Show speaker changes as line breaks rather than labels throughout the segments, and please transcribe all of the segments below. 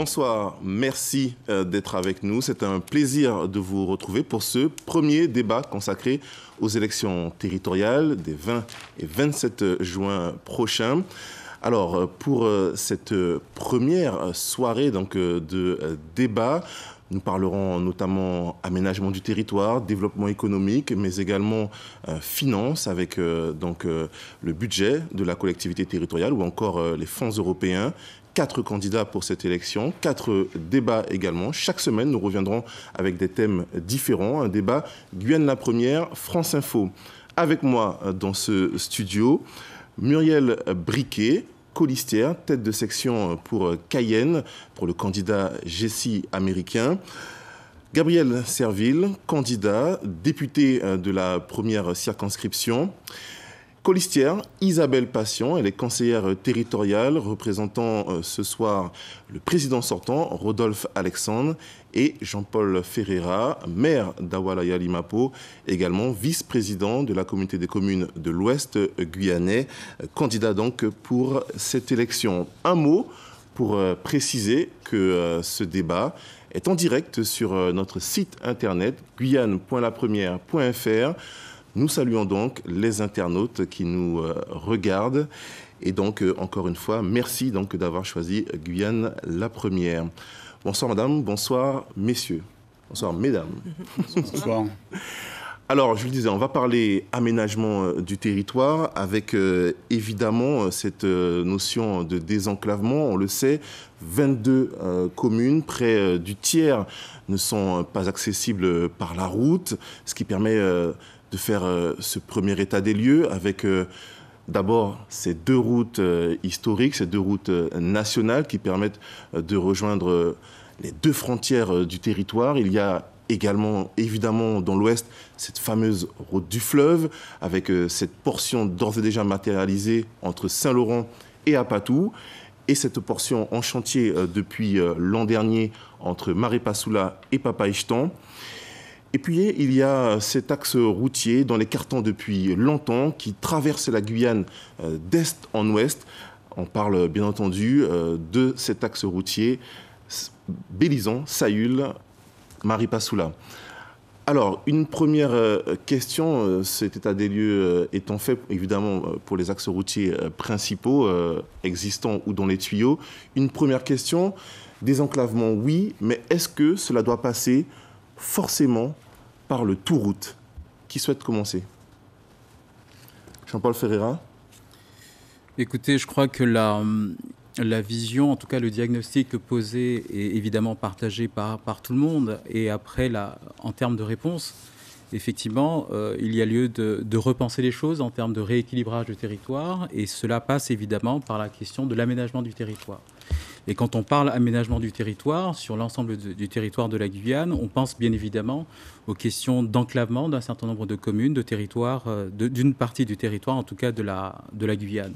Bonsoir, merci d'être avec nous. C'est un plaisir de vous retrouver pour ce premier débat consacré aux élections territoriales des 20 et 27 juin prochains. Alors, pour cette première soirée de débat, nous parlerons notamment aménagement du territoire, développement économique, mais également finances avec le budget de la collectivité territoriale ou encore les fonds européens. 4 candidats pour cette élection, 4 débats également. Chaque semaine, nous reviendrons avec des thèmes différents. Un débat Guyane la première, France Info. Avec moi dans ce studio, Muriel Briquet, colistière, tête de section pour Cayenne, pour le candidat GESI américain. Gabriel Serville, candidat, député de la première circonscription. Colistière, Isabelle Passion, elle est conseillère territoriale, représentant ce soir le président sortant, Rodolphe Alexandre, et Jean-Paul Ferreira, maire d'Awalaya-Limapo, également vice-président de la communauté des communes de l'Ouest guyanais, candidat donc pour cette élection. Un mot pour préciser que ce débat est en direct sur notre site internet guyane.lapremière.fr. Nous saluons donc les internautes qui nous regardent. Et donc, encore une fois, merci donc d'avoir choisi Guyane la première. Bonsoir madame, bonsoir messieurs. Bonsoir mesdames.
Bonsoir.
Alors, je le disais, on va parler aménagement du territoire avec évidemment cette notion de désenclavement. On le sait, 22 communes, près du tiers, ne sont pas accessibles par la route, ce qui permet de faire ce premier état des lieux avec d'abord ces 2 routes historiques, ces 2 routes nationales qui permettent de rejoindre les 2 frontières du territoire. Il y a également, évidemment, dans l'Ouest, cette fameuse route du fleuve avec cette portion d'ores et déjà matérialisée entre Saint-Laurent et Apatou. Et cette portion en chantier depuis l'an dernier entre Maré-Passoula et Papaïchtan. Et puis, il y a cet axe routier dans les cartons depuis longtemps qui traverse la Guyane d'est en ouest. On parle bien entendu de cet axe routier Bélizan, Saül, Maré-Passoula. Alors, une première question, cet état des lieux étant fait évidemment pour les axes routiers principaux existants ou dans les tuyaux. Une première question, désenclavement oui, mais est-ce que cela doit passer forcément par le tout-route? Qui souhaite commencer? Jean-Paul Ferreira.
Écoutez, je crois que la vision, en tout cas le diagnostic posé est évidemment partagé par tout le monde. Et après, en termes de réponse, effectivement, il y a lieu de repenser les choses en termes de rééquilibrage du territoire. Et cela passe évidemment par la question de l'aménagement du territoire. Et quand on parle aménagement du territoire, sur l'ensemble du territoire de la Guyane, on pense bien évidemment aux questions d'enclavement d'un certain nombre de communes, de territoires, d'une partie du territoire, en tout cas de la Guyane.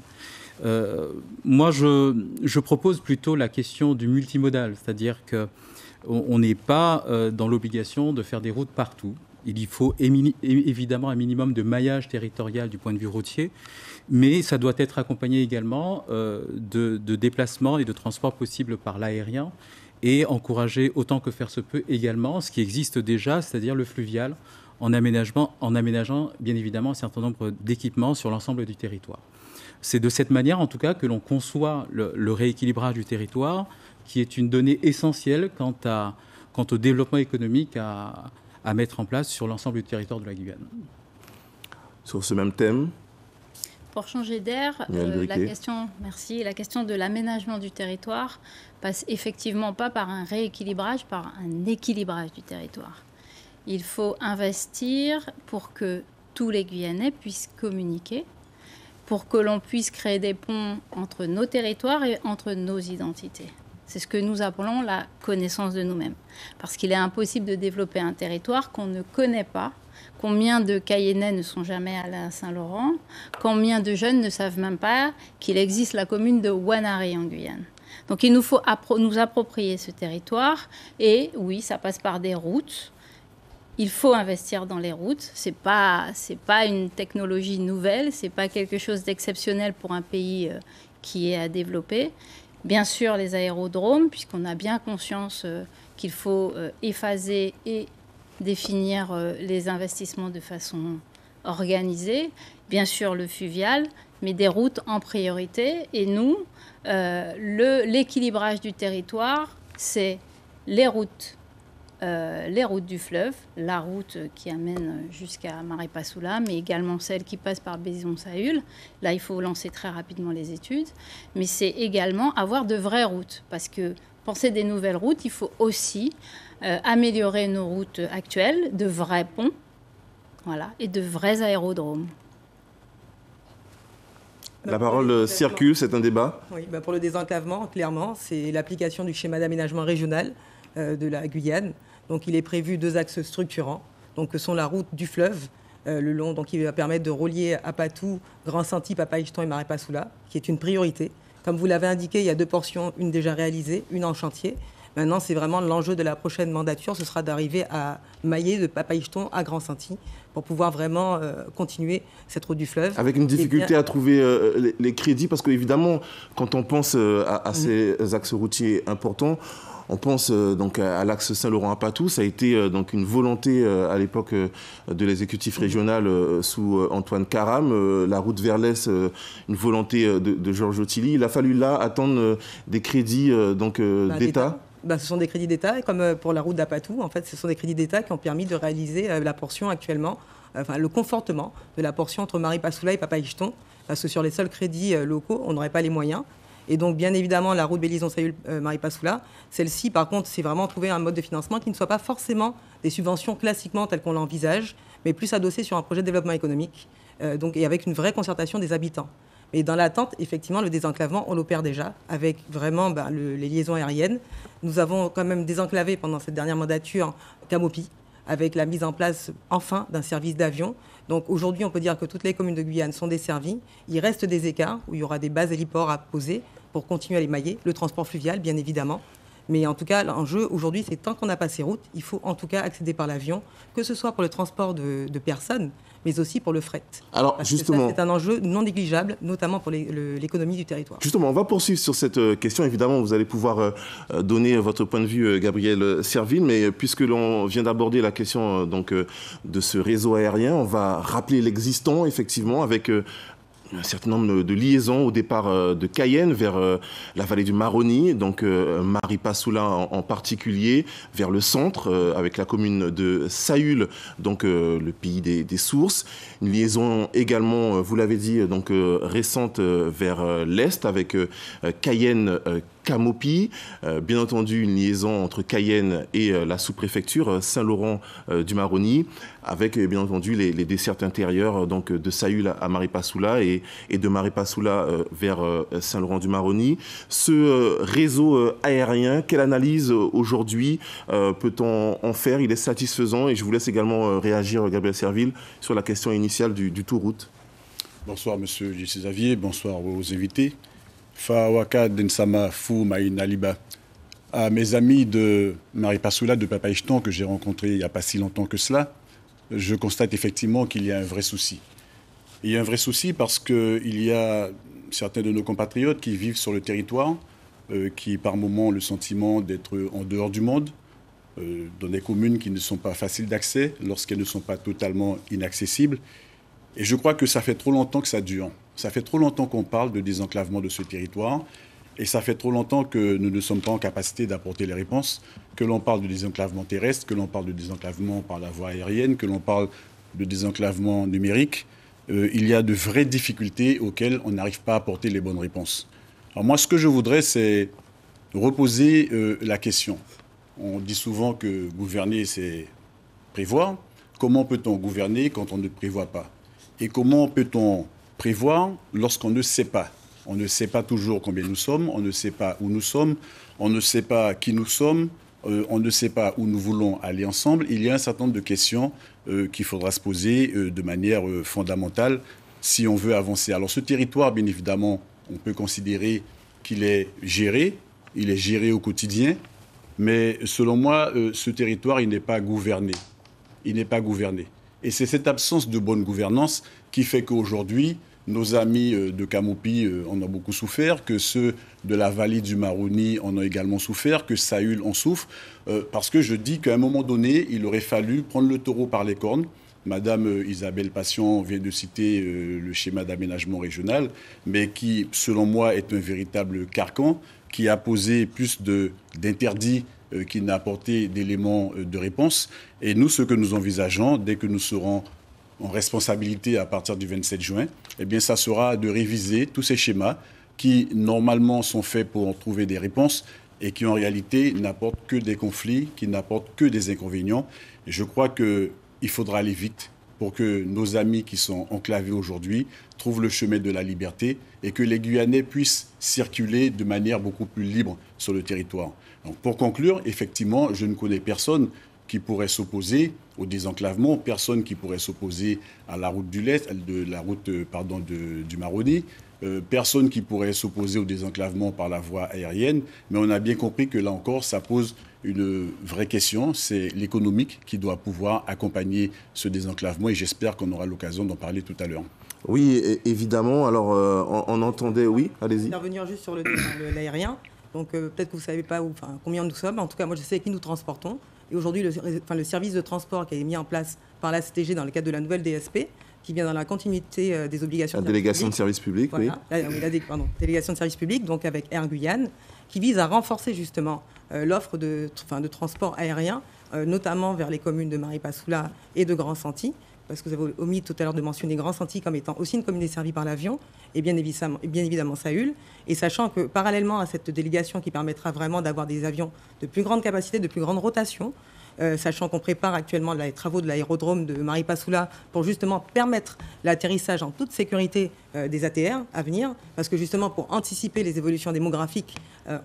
Moi, je propose plutôt la question du multimodal, c'est-à-dire qu'on n'est pas dans l'obligation de faire des routes partout. Il faut évidemment un minimum de maillage territorial du point de vue routier, mais ça doit être accompagné également de déplacements et de transports possibles par l'aérien et encourager autant que faire se peut également ce qui existe déjà, c'est-à-dire le fluvial, en aménageant bien évidemment un certain nombre d'équipements sur l'ensemble du territoire. C'est de cette manière, en tout cas, que l'on conçoit le rééquilibrage du territoire, qui est une donnée essentielle quant au développement économique à mettre en place sur l'ensemble du territoire de la Guyane.
Sur ce même thème,
pour changer d'air, la question de l'aménagement du territoire passe effectivement pas par un rééquilibrage, par un équilibrage du territoire. Il faut investir pour que tous les Guyanais puissent communiquer, pour que l'on puisse créer des ponts entre nos territoires et entre nos identités. C'est ce que nous appelons la connaissance de nous-mêmes. Parce qu'il est impossible de développer un territoire qu'on ne connaît pas. Combien de Cayennais ne sont jamais allés à Saint-Laurent? Combien de jeunes ne savent même pas qu'il existe la commune de Wanaré en Guyane? Donc il nous faut nous approprier ce territoire. Et oui, ça passe par des routes. Il faut investir dans les routes. C'est pas une technologie nouvelle. C'est pas quelque chose d'exceptionnel pour un pays qui est à développer. Bien sûr, les aérodromes, puisqu'on a bien conscience qu'il faut éphaser et définir les investissements de façon organisée. Bien sûr, le fluvial, mais des routes en priorité. Et nous, l'équilibrage du territoire, c'est les routes du fleuve, la route qui amène jusqu'à Maripasoula, mais également celle qui passe par Bézon-Saül. Là, il faut lancer très rapidement les études. Mais c'est également avoir de vraies routes. Parce que penser des nouvelles routes, il faut aussi améliorer nos routes actuelles, de vrais ponts, voilà, et de vrais aérodromes.
La parole circule, c'est un débat.
Oui, pour le désenclavement, clairement, c'est l'application du schéma d'aménagement régional de la Guyane. Donc il est prévu 2 axes structurants, donc, que sont la route du fleuve, le long, donc, qui va permettre de relier Apatou, Grand-Santi, Papaïcheton et Maripasoula, qui est une priorité. Comme vous l'avez indiqué, il y a 2 portions, une déjà réalisée, une en chantier. Maintenant, c'est vraiment l'enjeu de la prochaine mandature, ce sera d'arriver à mailler de Papaïcheton à Grand-Santi pour pouvoir vraiment continuer cette route du fleuve.
Avec une difficulté à trouver les crédits, parce qu'évidemment, quand on pense à ces axes routiers importants, on pense donc à l'axe Saint-Laurent-Apatou. Ça a été donc une volonté à l'époque de l'exécutif régional sous Antoine Karam. La route vers l'Est, une volonté de Georges Ottilie. Il a fallu là attendre des crédits d'État.
Ce sont des crédits d'État, comme pour la route d'Apatou. En fait, ce sont des crédits d'État qui ont permis de réaliser la portion actuellement, le confortement de la portion entre Maripasoula et Papaïcheton. Parce que sur les seuls crédits locaux, on n'aurait pas les moyens. Et donc, bien évidemment, la route Bélizon-Saül-Maripasoula, celle-ci, par contre, c'est vraiment trouver un mode de financement qui ne soit pas forcément des subventions classiquement telles qu'on l'envisage, mais plus adossé sur un projet de développement économique, et avec une vraie concertation des habitants. Et dans l'attente, effectivement, le désenclavement, on l'opère déjà, avec vraiment les liaisons aériennes. Nous avons quand même désenclavé pendant cette dernière mandature Camopi, avec la mise en place, enfin, d'un service d'avion. Donc aujourd'hui, on peut dire que toutes les communes de Guyane sont desservies. Il reste des écarts où il y aura des bases héliports à poser pour continuer à les mailler. Le transport fluvial, bien évidemment. Mais en tout cas, l'enjeu aujourd'hui, c'est tant qu'on n'a pas ces routes, il faut en tout cas accéder par l'avion, que ce soit pour le transport de personnes, mais aussi pour le fret.
Alors, justement,
c'est un enjeu non négligeable, notamment pour l'économie du territoire.
Justement, on va poursuivre sur cette question. Évidemment, vous allez pouvoir donner votre point de vue, Gabriel Serville, mais puisque l'on vient d'aborder la question de ce réseau aérien, on va rappeler l'existant, effectivement, avec un certain nombre de liaisons au départ de Cayenne vers la vallée du Maroni, donc Maripasoula en particulier, vers le centre avec la commune de Saül, donc le pays des sources. Une liaison également, vous l'avez dit, donc récente vers l'est avec Cayenne Camopi, bien entendu une liaison entre Cayenne et la sous-préfecture Saint-Laurent du Maroni, avec bien entendu les dessertes intérieures donc de Saül à Maripasoula et de Maripasoula vers Saint-Laurent du Maroni. Ce réseau aérien, quelle analyse aujourd'hui peut-on en faire? Il est satisfaisant, et je vous laisse également réagir, Gabriel Serville, sur la question initiale du tout-route.
Bonsoir Monsieur J.C. Xavier, bonsoir aux invités. Fawaka Densama Fou Maïn Aliba. À mes amis de Maripasoula, de Papaïcheton, que j'ai rencontrés il n'y a pas si longtemps que cela, je constate effectivement qu'il y a un vrai souci. Il y a un vrai souci parce qu'il y a certains de nos compatriotes qui vivent sur le territoire, qui par moments ont le sentiment d'être en dehors du monde, dans des communes qui ne sont pas faciles d'accès, lorsqu'elles ne sont pas totalement inaccessibles. Et je crois que ça fait trop longtemps que ça dure. Ça fait trop longtemps qu'on parle de désenclavement de ce territoire. Et ça fait trop longtemps que nous ne sommes pas en capacité d'apporter les réponses, que l'on parle de désenclavement terrestre, que l'on parle de désenclavement par la voie aérienne, que l'on parle de désenclavement numérique. Il y a de vraies difficultés auxquelles on n'arrive pas à apporter les bonnes réponses. Alors moi, ce que je voudrais, c'est reposer la question. On dit souvent que gouverner, c'est prévoir. Comment peut-on gouverner quand on ne prévoit pas? Et comment peut-on prévoir lorsqu'on ne sait pas? On ne sait pas toujours combien nous sommes, on ne sait pas où nous sommes, on ne sait pas qui nous sommes, on ne sait pas où nous voulons aller ensemble. Il y a un certain nombre de questions qu'il faudra se poser de manière fondamentale si on veut avancer. Alors ce territoire, bien évidemment, on peut considérer qu'il est géré, il est géré au quotidien, mais selon moi, ce territoire, il n'est pas gouverné. Il n'est pas gouverné. Et c'est cette absence de bonne gouvernance qui fait qu'aujourd'hui, nos amis de Kamoupi en ont beaucoup souffert, que ceux de la vallée du Maroni en ont également souffert, que Saül en souffre, parce que je dis qu'à un moment donné, il aurait fallu prendre le taureau par les cornes. Madame Isabelle Passion vient de citer le schéma d'aménagement régional, mais qui, selon moi, est un véritable carcan, qui a posé plus d'interdits qu'il n'a apporté d'éléments de réponse. Et nous, ce que nous envisageons, dès que nous serons en responsabilité à partir du 27 juin, eh bien, ça sera de réviser tous ces schémas qui, normalement, sont faits pour en trouver des réponses et qui, en réalité, n'apportent que des conflits, qui n'apportent que des inconvénients. Et je crois qu'il faudra aller vite pour que nos amis qui sont enclavés aujourd'hui trouvent le chemin de la liberté et que les Guyanais puissent circuler de manière beaucoup plus libre sur le territoire. Donc, pour conclure, effectivement, je ne connais personne qui pourrait s'opposer au désenclavement, personne qui pourrait s'opposer à la route du Maroni, personne qui pourrait s'opposer au désenclavement par la voie aérienne, mais on a bien compris que là encore, ça pose une vraie question, c'est l'économique qui doit pouvoir accompagner ce désenclavement et j'espère qu'on aura l'occasion d'en parler tout à l'heure.
Oui, évidemment. Alors, on entendait... Oui, allez-y.
Intervenir juste sur l'aérien. Donc, peut-être que vous ne savez pas combien nous sommes. En tout cas, moi, je sais qui nous transportons. Et aujourd'hui, le service de transport qui est mis en place par la CTG dans le cadre de la nouvelle DSP, qui vient dans la continuité des obligations
de délégation de service public,
voilà.
Oui.
Délégation de service public, donc avec Air Guyane, qui vise à renforcer justement l'offre de transport aérien, notamment vers les communes de Maripasoula et de Grand Santi, parce que vous avez omis tout à l'heure de mentionner Grand Santi comme étant aussi une commune desservie par l'avion, et bien évidemment Saül, et sachant que parallèlement à cette délégation qui permettra vraiment d'avoir des avions de plus grande capacité, de plus grande rotation, sachant qu'on prépare actuellement les travaux de l'aérodrome de Maripasoula pour justement permettre l'atterrissage en toute sécurité des ATR à venir, parce que justement pour anticiper les évolutions démographiques,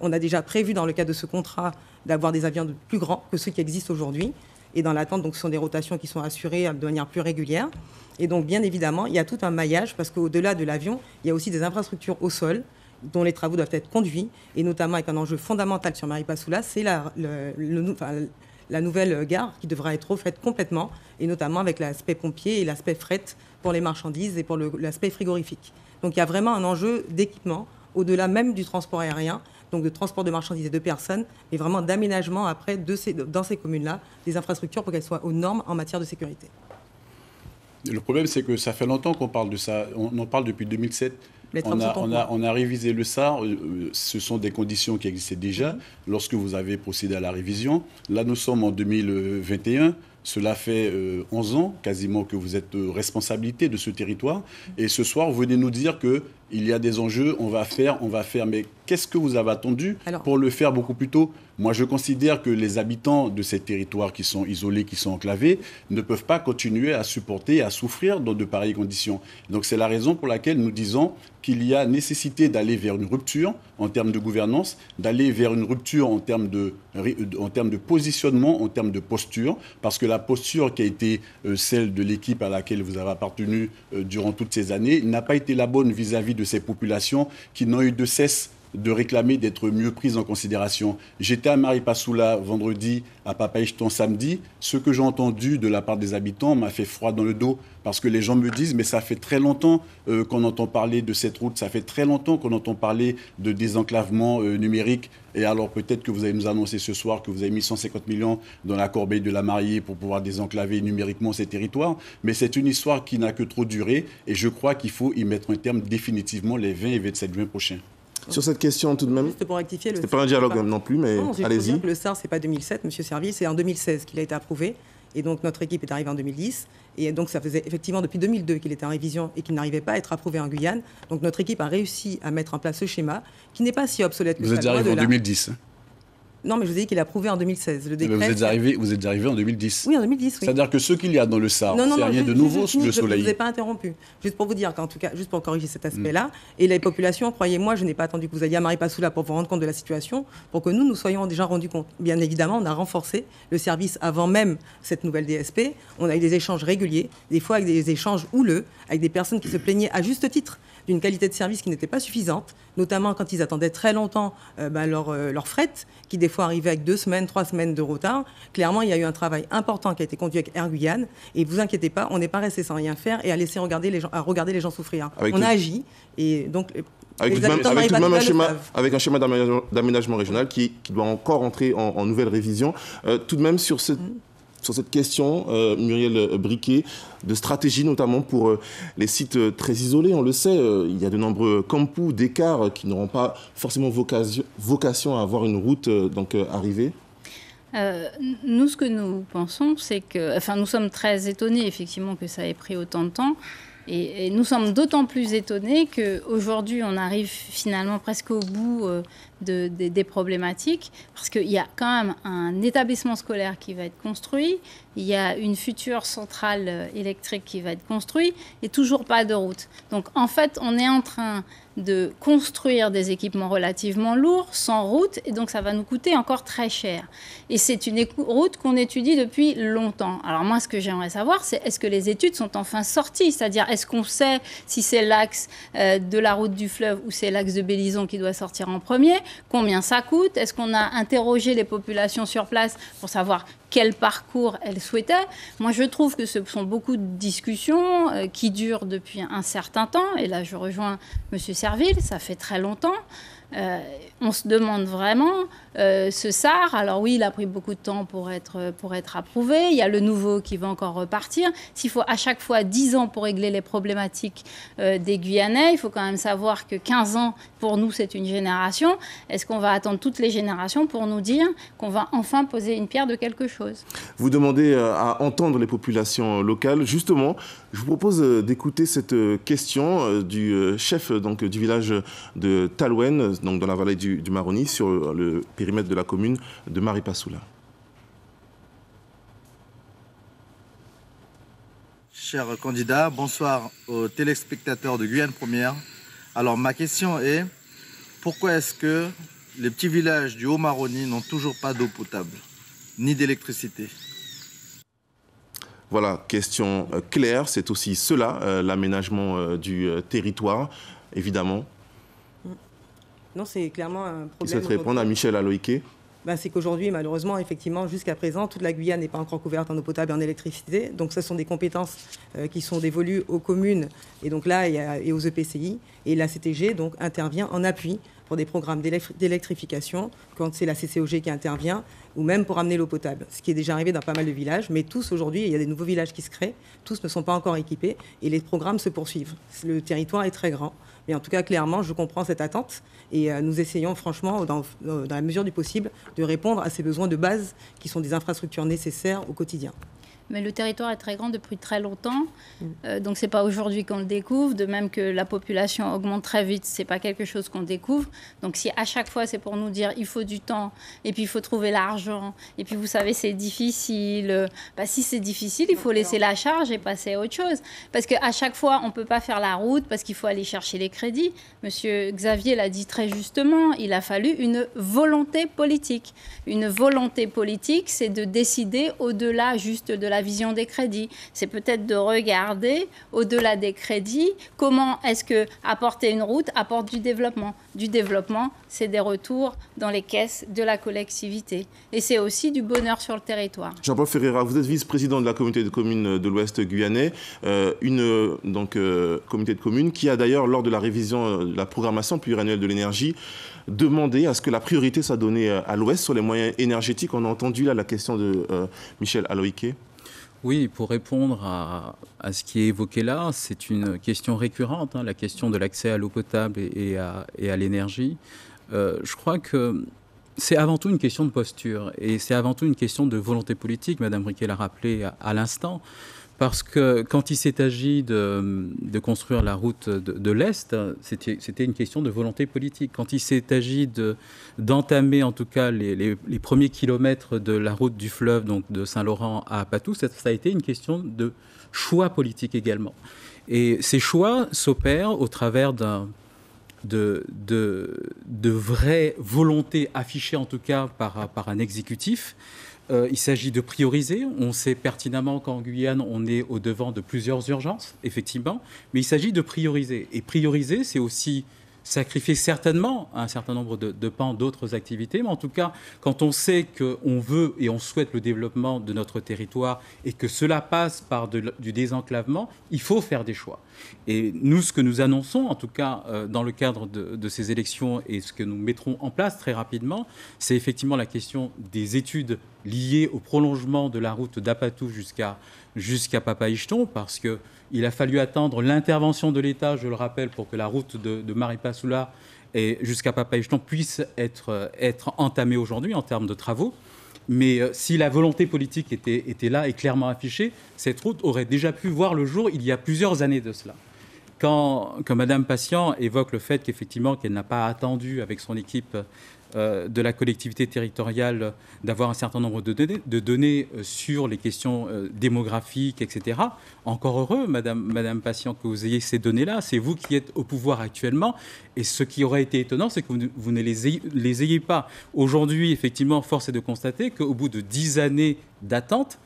on a déjà prévu dans le cadre de ce contrat d'avoir des avions de plus grands que ceux qui existent aujourd'hui. Et dans l'attente, donc, ce sont des rotations qui sont assurées de manière plus régulière. Et donc, bien évidemment, il y a tout un maillage, parce qu'au-delà de l'avion, il y a aussi des infrastructures au sol, dont les travaux doivent être conduits, et notamment avec un enjeu fondamental sur Maripasoula, c'est la nouvelle gare qui devra être refaite complètement, et notamment avec l'aspect pompier et l'aspect fret pour les marchandises et pour l'aspect frigorifique. Donc, il y a vraiment un enjeu d'équipement, au-delà même du transport aérien, donc de transport de marchandises et de personnes, mais vraiment d'aménagement après dans ces communes-là, des infrastructures pour qu'elles soient aux normes en matière de sécurité.
Le problème, c'est que ça fait longtemps qu'on parle de ça. On en parle depuis 2007. On a révisé le SAR. Ce sont des conditions qui existaient déjà lorsque vous avez procédé à la révision. Là, nous sommes en 2021. Cela fait 11 ans quasiment que vous êtes responsabilité de ce territoire. Et ce soir, vous venez nous dire qu'il y a des enjeux, on va faire. Mais qu'est-ce que vous avez attendu pour le faire beaucoup plus tôt ? Moi, je considère que les habitants de ces territoires qui sont isolés, qui sont enclavés, ne peuvent pas continuer à supporter, à souffrir dans de pareilles conditions. Donc, c'est la raison pour laquelle nous disons qu'il y a nécessité d'aller vers une rupture en termes de gouvernance, d'aller vers une rupture en termes de positionnement, en termes de posture, parce que la posture qui a été celle de l'équipe à laquelle vous avez appartenu durant toutes ces années n'a pas été la bonne vis-à-vis de ces populations qui n'ont eu de cesse de réclamer d'être mieux prises en considération. J'étais à Maripasoula vendredi, à Papaïchton samedi. Ce que j'ai entendu de la part des habitants m'a fait froid dans le dos parce que les gens me disent mais ça fait très longtemps qu'on entend parler de cette route, ça fait très longtemps qu'on entend parler de désenclavement numérique et alors peut-être que vous allez nous annoncer ce soir que vous avez mis 150 millions dans la corbeille de la mariée pour pouvoir désenclaver numériquement ces territoires, mais c'est une histoire qui n'a que trop duré et je crois qu'il faut y mettre un terme définitivement les 20 et 27 juin prochains.
Sur cette question, tout de même,
juste pour rectifier,
c'était pas un dialogue non plus, mais allez-y.
Le SAR, c'est pas 2007, Monsieur Serville, c'est en 2016 qu'il a été approuvé. Et donc, notre équipe est arrivée en 2010. Et donc, ça faisait effectivement depuis 2002 qu'il était en révision et qu'il n'arrivait pas à être approuvé en Guyane. Donc, notre équipe a réussi à mettre en place ce schéma qui n'est pas si obsolète que ça.
Vous êtes arrivé en 2010
Non, mais je vous ai dit qu'il a approuvé en 2016. Le décret,
vous êtes arrivé en 2010.
Oui, en 2010, oui.
C'est-à-dire que ce qu'il y a dans le SAR, c'est rien de nouveau sous le soleil.
Je ne vous ai pas interrompu. Juste pour vous dire qu'en tout cas, juste pour corriger cet aspect-là, et les populations, croyez-moi, je n'ai pas attendu que vous alliez à Maripasoula pour vous rendre compte de la situation, pour que nous soyons déjà rendus compte. Bien évidemment, on a renforcé le service avant même cette nouvelle DSP. On a eu des échanges réguliers, des fois avec des échanges houleux, avec des personnes qui se plaignaient à juste titre d'une qualité de service qui n'était pas suffisante, notamment quand ils attendaient très longtemps leur fret, qui des des fois arriver avec 2 semaines, 3 semaines de retard. Clairement, il y a eu un travail important qui a été conduit avec Air Guyane. Et vous inquiétez pas, on n'est pas resté sans rien faire et à laisser regarder les gens souffrir. On a agi. Et donc,
avec un schéma d'aménagement régional qui doit encore entrer en nouvelle révision. Tout de même, sur cette question, Muriel Briquet, de stratégie notamment pour les sites très isolés. On le sait, il y a de nombreux campus d'écart qui n'auront pas forcément vocation à avoir une route arrivée.
Nous, ce que nous pensons, c'est que... Enfin, nous sommes très étonnés, effectivement, que ça ait pris autant de temps. Et nous sommes d'autant plus étonnés qu'aujourd'hui, on arrive finalement presque au bout des problématiques, parce qu'il y a quand même un établissement scolaire qui va être construit, il y a une future centrale électrique qui va être construite, et toujours pas de route. Donc en fait, on est en train de construire des équipements relativement lourds, sans route, et donc ça va nous coûter encore très cher. Et c'est une route qu'on étudie depuis longtemps. Alors moi, ce que j'aimerais savoir, c'est est-ce que les études sont enfin sorties? C'est-à-dire, est-ce qu'on sait si c'est l'axe de la route du fleuve ou c'est l'axe de Bélizon qui doit sortir en premier? Combien ça coûte? Est-ce qu'on a interrogé les populations sur place pour savoir quel parcours elles souhaitaient? Moi, je trouve que ce sont beaucoup de discussions qui durent depuis un certain temps. Et là, je rejoins M. Serville, ça fait très longtemps. On se demande vraiment, ce SAR, alors oui, il a pris beaucoup de temps pour être approuvé. Il y a le nouveau qui va encore repartir. S'il faut à chaque fois 10 ans pour régler les problématiques des Guyanais, il faut quand même savoir que 15 ans, pour nous, c'est une génération. Est-ce qu'on va attendre toutes les générations pour nous dire qu'on va enfin poser une pierre de quelque chose? Vous
demandez à entendre les populations locales. Justement, je vous propose d'écouter cette question du chef du village de Talouenne, dans la vallée du Maroni, sur le périmètre de la commune de Maripasoula.
Chers candidats, bonsoir aux téléspectateurs de Guyane Première. Alors ma question est, pourquoi est-ce que les petits villages du Haut-Maroni n'ont toujours pas d'eau potable, ni d'électricité?
Voilà, question claire, c'est aussi cela, l'aménagement du territoire, évidemment.
Non, c'est clairement un problème.
Qui souhaite répondre à Michel Aloïké?
C'est qu'aujourd'hui, malheureusement, effectivement, jusqu'à présent, toute la Guyane n'est pas encore couverte en eau potable et en électricité. Donc, ce sont des compétences qui sont dévolues aux communes et donc là, et aux EPCI. Et la CTG donc, intervient en appui pour des programmes d'électrification, quand c'est la CCOG qui intervient, ou même pour amener l'eau potable, ce qui est déjà arrivé dans pas mal de villages. Mais tous, aujourd'hui, il y a des nouveaux villages qui se créent, tous ne sont pas encore équipés, et les programmes se poursuivent. Le territoire est très grand. Mais en tout cas, clairement, je comprends cette attente, et nous essayons franchement, dans la mesure du possible, de répondre à ces besoins de base qui sont des infrastructures nécessaires au quotidien.
Mais le territoire est très grand depuis très longtemps, donc c'est pas aujourd'hui qu'on le découvre. De même que la population augmente très vite, c'est pas quelque chose qu'on découvre. Donc si à chaque fois c'est pour nous dire il faut du temps, et puis il faut trouver l'argent, et puis vous savez c'est difficile. Si c'est difficile, il faut laisser la charge et passer à autre chose. Parce qu'à chaque fois on peut pas faire la route parce qu'il faut aller chercher les crédits. Monsieur Xavier l'a dit très justement, il a fallu une volonté politique. Une volonté politique, c'est de décider au-delà juste de la vision des crédits. C'est peut-être de regarder au-delà des crédits comment est-ce que apporter une route apporte du développement. Du développement, c'est des retours dans les caisses de la collectivité. Et c'est aussi du bonheur sur le territoire.
Jean-Paul Ferreira, vous êtes vice-président de la communauté de communes de l'Ouest guyanais, une communauté de communes qui a d'ailleurs, lors de la révision de la programmation pluriannuelle de l'énergie, demandé à ce que la priorité soit donnée à l'Ouest sur les moyens énergétiques. On a entendu là la question de Michel Aloïké.
Oui, pour répondre à ce qui est évoqué là, c'est une question récurrente, la question de l'accès à l'eau potable et à l'énergie. Je crois que c'est avant tout une question de posture et c'est avant tout une question de volonté politique, Madame Briquet l'a rappelé à l'instant. Parce que quand il s'est agi de construire la route de l'Est, c'était une question de volonté politique. Quand il s'est agi d'entamer en tout cas les premiers kilomètres de la route du fleuve, donc de Saint-Laurent à Patou, ça a été une question de choix politique également. Et ces choix s'opèrent au travers de vraies volontés affichées en tout cas par un exécutif. Il s'agit de prioriser. On sait pertinemment qu'en Guyane, on est au-devant de plusieurs urgences, effectivement, mais il s'agit de prioriser. Et prioriser, c'est aussi sacrifier certainement un certain nombre de pans d'autres activités, mais en tout cas, quand on sait qu'on veut et on souhaite le développement de notre territoire et que cela passe par du désenclavement, il faut faire des choix. Et nous, ce que nous annonçons, en tout cas dans le cadre de ces élections et ce que nous mettrons en place très rapidement, c'est effectivement la question des études liées au prolongement de la route d'Apatou jusqu'à Papaïcheton, parce qu'il a fallu attendre l'intervention de l'État, je le rappelle, pour que la route de Maripasoula et jusqu'à Papaïcheton puisse être entamée aujourd'hui en termes de travaux. Mais si la volonté politique était là et clairement affichée, cette route aurait déjà pu voir le jour il y a plusieurs années de cela. Quand Mme Patient évoque le fait qu'effectivement qu'elle n'a pas attendu avec son équipe de la collectivité territoriale d'avoir un certain nombre de données sur les questions démographiques, etc. Encore heureux, Madame Patient, que vous ayez ces données-là. C'est vous qui êtes au pouvoir actuellement. Et ce qui aurait été étonnant, c'est que vous ne les ayez pas. Aujourd'hui, effectivement, force est de constater qu'au bout de 10 années d'attente,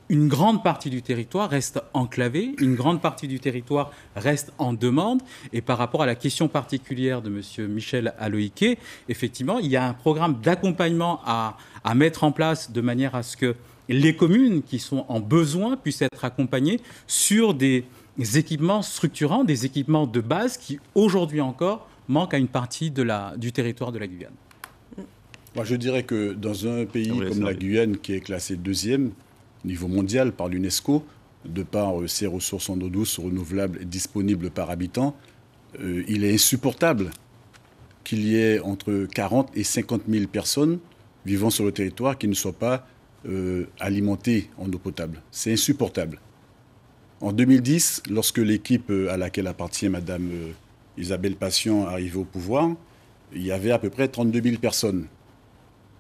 une grande partie du territoire reste enclavée, une grande partie du territoire reste en demande. Et par rapport à la question particulière de M. Michel Aloïqué, effectivement, il y a un programme d'accompagnement à mettre en place de manière à ce que les communes qui sont en besoin puissent être accompagnées sur des équipements structurants, des équipements de base qui, aujourd'hui encore, manquent à une partie du territoire de la Guyane.
Moi, je dirais que dans un pays comme la Guyane, qui est classé 2e, niveau mondial par l'UNESCO, de par ses ressources en eau douce renouvelables disponibles par habitant, il est insupportable qu'il y ait entre 40 et 50 000 personnes vivant sur le territoire qui ne soient pas alimentées en eau potable. C'est insupportable. En 2010, lorsque l'équipe à laquelle appartient Mme Isabelle Patient arrivait au pouvoir, il y avait à peu près 32 000 personnes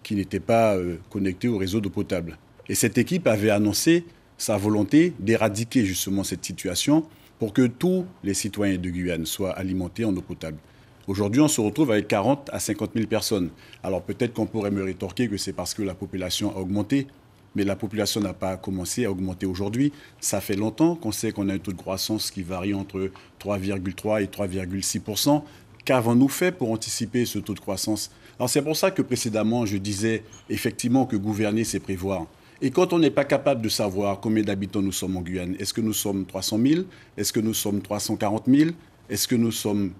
qui n'étaient pas connectées au réseau d'eau potable. Et cette équipe avait annoncé sa volonté d'éradiquer justement cette situation pour que tous les citoyens de Guyane soient alimentés en eau potable. Aujourd'hui, on se retrouve avec 40 à 50 000 personnes. Alors peut-être qu'on pourrait me rétorquer que c'est parce que la population a augmenté, mais la population n'a pas commencé à augmenter aujourd'hui. Ça fait longtemps qu'on sait qu'on a un taux de croissance qui varie entre 3,3 et 3,6 %. Qu'avons-nous fait pour anticiper ce taux de croissance? Alors c'est pour ça que précédemment, je disais effectivement que gouverner, c'est prévoir. Et quand on n'est pas capable de savoir combien d'habitants nous sommes en Guyane, est-ce que nous sommes 300 000? Est-ce que nous sommes 340 000? Est-ce que nous sommes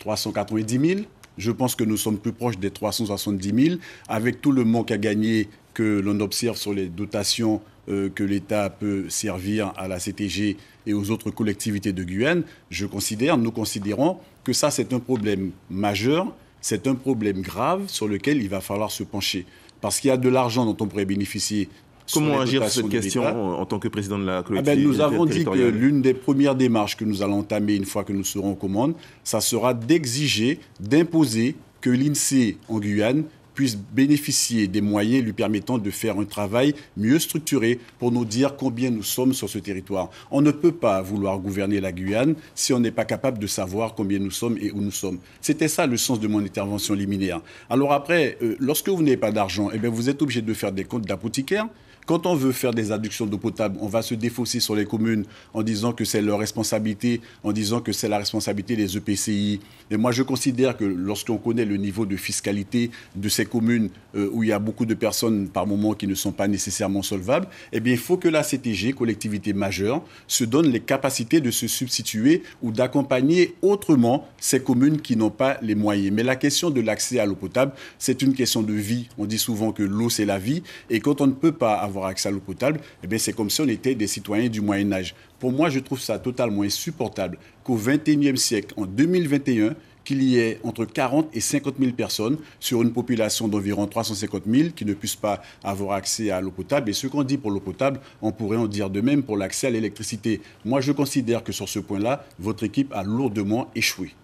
390 000? Je pense que nous sommes plus proches des 370 000, avec tout le manque à gagner que l'on observe sur les dotations que l'État peut servir à la CTG et aux autres collectivités de Guyane. Nous considérons que ça, c'est un problème majeur, c'est un problème grave sur lequel il va falloir se pencher. Parce qu'il y a de l'argent dont on pourrait bénéficier.
Comment agir sur cette question en tant que président de la collectivité
nous avons dit que l'une des premières démarches que nous allons entamer une fois que nous serons aux commandes, ça sera d'exiger, d'imposer que l'INSEE en Guyane puisse bénéficier des moyens lui permettant de faire un travail mieux structuré pour nous dire combien nous sommes sur ce territoire. On ne peut pas vouloir gouverner la Guyane si on n'est pas capable de savoir combien nous sommes et où nous sommes. C'était ça le sens de mon intervention liminaire. Alors après, lorsque vous n'avez pas d'argent, vous êtes obligé de faire des comptes d'apothicaire. Quand on veut faire des adductions d'eau potable, on va se défausser sur les communes en disant que c'est leur responsabilité, en disant que c'est la responsabilité des EPCI. Et moi, je considère que lorsqu'on connaît le niveau de fiscalité de ces communes où il y a beaucoup de personnes par moment qui ne sont pas nécessairement solvables, il faut que la CTG, collectivité majeure, se donne les capacités de se substituer ou d'accompagner autrement ces communes qui n'ont pas les moyens. Mais la question de l'accès à l'eau potable, c'est une question de vie. On dit souvent que l'eau, c'est la vie. Et quand on ne peut pas avoir accès à l'eau potable, c'est comme si on était des citoyens du Moyen-Âge. Pour moi, je trouve ça totalement insupportable qu'au XXIe siècle, en 2021, qu'il y ait entre 40 et 50 000 personnes sur une population d'environ 350 000 qui ne puissent pas avoir accès à l'eau potable. Et ce qu'on dit pour l'eau potable, on pourrait en dire de même pour l'accès à l'électricité. Moi, je considère que sur ce point-là, votre équipe a lourdement échoué.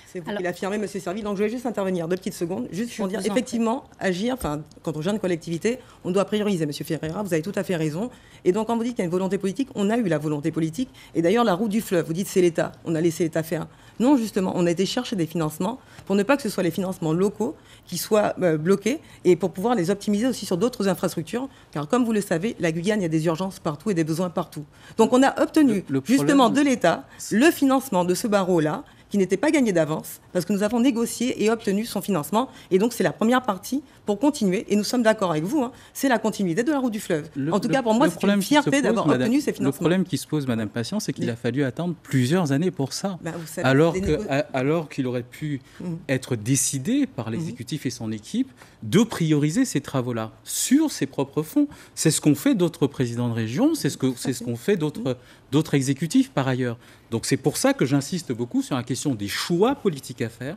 C'est vous qui l'affirmez, M. Serville. Donc, je vais juste intervenir 2 petites secondes, juste pour dire, effectivement, agir, quand on gère une collectivité, on doit prioriser. M. Ferreira, vous avez tout à fait raison. Et donc, quand vous dites qu'il y a une volonté politique, on a eu la volonté politique. Et d'ailleurs, la route du fleuve, vous dites c'est l'État. On a laissé l'État faire. Non, justement, on a été chercher des financements pour ne pas que ce soit les financements locaux qui soient bloqués et pour pouvoir les optimiser aussi sur d'autres infrastructures. Car comme vous le savez, la Guyane, il y a des urgences partout et des besoins partout. Donc, on a obtenu justement de l'État le financement de ce barreau-là, qui n'était pas gagné d'avance, parce que nous avons négocié et obtenu son financement. Et donc, c'est la première partie pour continuer. Et nous sommes d'accord avec vous, c'est la continuité de la route du fleuve. En tout cas, pour moi, c'est une fierté d'avoir obtenu ces financements.
Le problème qui se pose, Madame Patient, c'est qu'il a fallu attendre plusieurs années pour ça. Alors qu'il aurait pu être décidé par l'exécutif et son équipe de prioriser ces travaux-là sur ses propres fonds. C'est ce qu'ont fait d'autres présidents de région, c'est ce qu'ont fait d'autres exécutifs par ailleurs. Donc c'est pour ça que j'insiste beaucoup sur la question des choix politiques à faire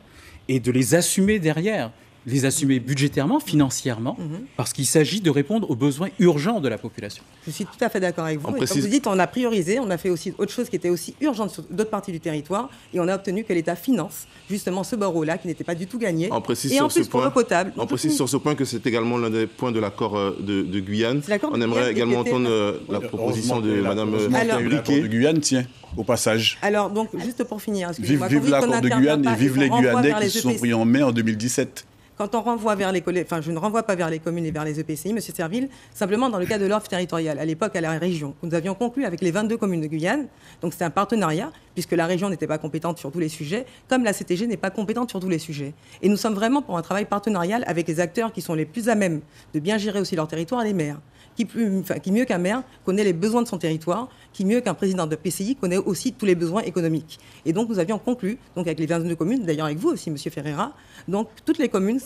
et de les assumer derrière. Les assumer budgétairement, financièrement, parce qu'il s'agit de répondre aux besoins urgents de la population.
Je suis tout à fait d'accord avec vous. Et comme vous dites, on a priorisé, on a fait aussi autre chose qui était aussi urgente sur d'autres parties du territoire, et on a obtenu que l'État finance justement ce barreau-là qui n'était pas du tout gagné.
On précise pour l'eau potable. On précise sur ce point que c'est également l'un des points de l'accord de Guyane. On aimerait également entendre la proposition de Mme Briquet.
L'accord de Guyane, tiens, au passage.
Alors, donc, juste pour finir, excusez-moi.
Vive l'accord de Guyane et vive les Guyanais qui se sont pris en mai en 2017.
Quand on renvoie vers les je ne renvoie pas vers les communes et vers les EPCI, M. Serville, simplement dans le cas de l'offre territoriale, à l'époque à la région. Nous avions conclu avec les 22 communes de Guyane, donc c'était un partenariat, puisque la région n'était pas compétente sur tous les sujets, comme la CTG n'est pas compétente sur tous les sujets. Et nous sommes vraiment pour un travail partenarial avec les acteurs qui sont les plus à même de bien gérer aussi leur territoire, les maires. Qui mieux qu'un maire connaît les besoins de son territoire, qui mieux qu'un président de PCI connaît aussi tous les besoins économiques. Et donc nous avions conclu, donc avec les 22 communes, d'ailleurs avec vous aussi, M. Ferreira, donc toutes les communes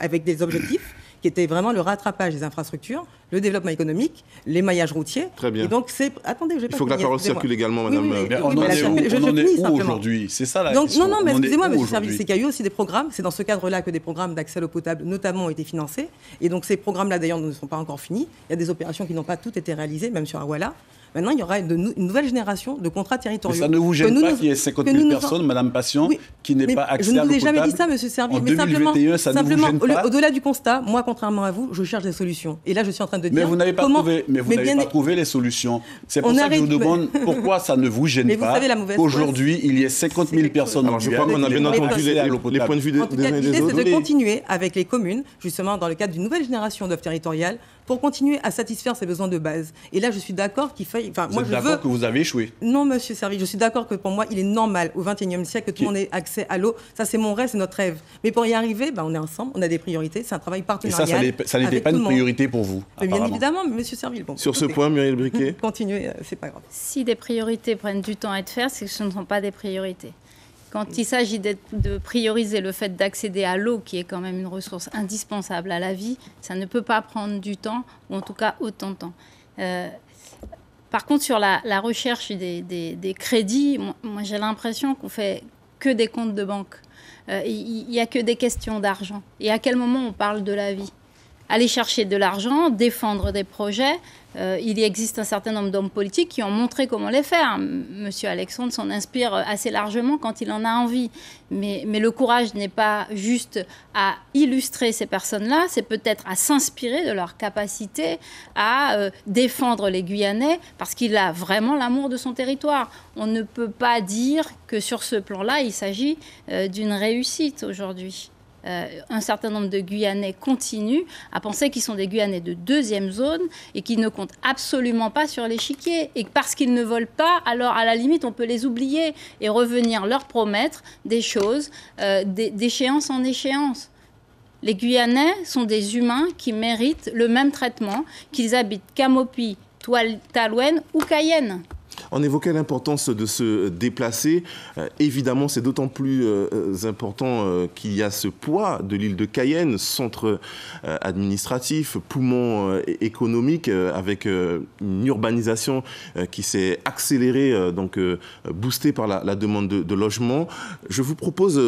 avec des objectifs qui étaient vraiment le rattrapage des infrastructures, le développement économique, l'émaillage routier.
Très bien.
Et donc c'est... Attendez, je vais pas
Il faut que la parole circule également, Madame...
On en est où aujourd'hui? C'est ça la question.
Non, mais excusez-moi, M. Serville, c'est qu'il y a eu aussi des programmes. C'est dans ce cadre-là que des programmes d'accès à l'eau potable, notamment, ont été financés. Et donc ces programmes-là, d'ailleurs, ne sont pas encore finis. Il y a des opérations qui n'ont pas toutes été réalisées, même sur Awala. Maintenant, il y aura une nouvelle génération de contrats territoriaux.
Mais ça ne vous gêne pas qu'il y ait 50 000 personnes, Madame Patient, qui n'aient pas accès à l'eau potable?
Je ne vous ai jamais dit ça, Monsieur Serville.
En 2021, ça ne vous gêne pas?
Au-delà du constat, moi, contrairement à vous, je cherche des solutions. Et là, je suis en train de dire...
Mais vous n'avez pas trouvé les solutions. C'est pour ça que je vous demande pourquoi ça ne vous gêne pas qu'aujourd'hui, il y ait 50 000 personnes en
Guyane. Je crois qu'on a bien entendu les points de vue des uns et des autres.
L'idée, c'est de continuer avec les communes, justement, dans le cadre d'une nouvelle génération d'offres territoriales, pour continuer à satisfaire ses besoins de base. Et là, je suis d'accord qu'il faille...
Vous êtes d'accord que vous avez échoué?
Non, Monsieur Serville, je suis d'accord que pour moi, il est normal au XXIe siècle que tout le monde ait accès à l'eau. Ça, c'est mon rêve, c'est notre rêve. Mais pour y arriver, on est ensemble, on a des priorités, c'est un travail partenarial.
Et ça n'était pas une priorité pour vous?
Bien évidemment, Monsieur Serville.
Sur ce point, Muriel Briquet?
Continuez, c'est pas grave.
Si des priorités prennent du temps à être faites, c'est que ce ne sont pas des priorités. Quand il s'agit de prioriser le fait d'accéder à l'eau, qui est quand même une ressource indispensable à la vie, ça ne peut pas prendre du temps, ou en tout cas autant de temps. Par contre, sur la recherche des crédits, moi j'ai l'impression qu'on fait que des comptes de banque. Il n'y a que des questions d'argent. Et à quel moment on parle de la vie? Aller chercher de l'argent, défendre des projets. Il existe un certain nombre d'hommes politiques qui ont montré comment les faire. Monsieur Alexandre s'en inspire assez largement quand il en a envie. Mais le courage n'est pas juste à illustrer ces personnes-là, c'est peut-être à s'inspirer de leur capacité à défendre les Guyanais parce qu'il a vraiment l'amour de son territoire. On ne peut pas dire que sur ce plan-là, il s'agit d'une réussite aujourd'hui. Un certain nombre de Guyanais continuent à penser qu'ils sont des Guyanais de deuxième zone et qu'ils ne comptent absolument pas sur l'échiquier. Et parce qu'ils ne veulent pas, alors à la limite, on peut les oublier et revenir leur promettre des choses d'échéance en échéance. Les Guyanais sont des humains qui méritent le même traitement, qu'ils habitent Camopi, Talouenne ou Cayenne.
On évoquait l'importance de se déplacer. Évidemment, c'est d'autant plus important qu'il y a ce poids de l'île de Cayenne, centre administratif, poumon économique, avec une urbanisation qui s'est accélérée, donc boostée par la demande de logement. Je vous propose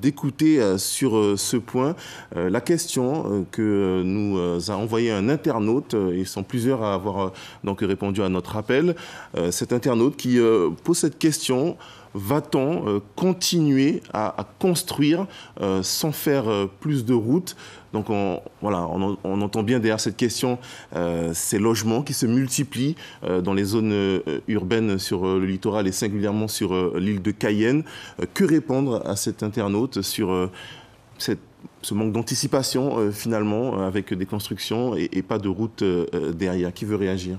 d'écouter sur ce point la question que nous a envoyée un internaute. Ils sont plusieurs à avoir donc répondu à notre appel. Cet internaute qui pose cette question: va-t-on continuer à construire sans faire plus de routes? Donc on entend bien derrière cette question ces logements qui se multiplient dans les zones urbaines sur le littoral et singulièrement sur l'île de Cayenne. Que répondre à cet internaute sur ce manque d'anticipation finalement avec des constructions et pas de routes derrière? Qui veut réagir?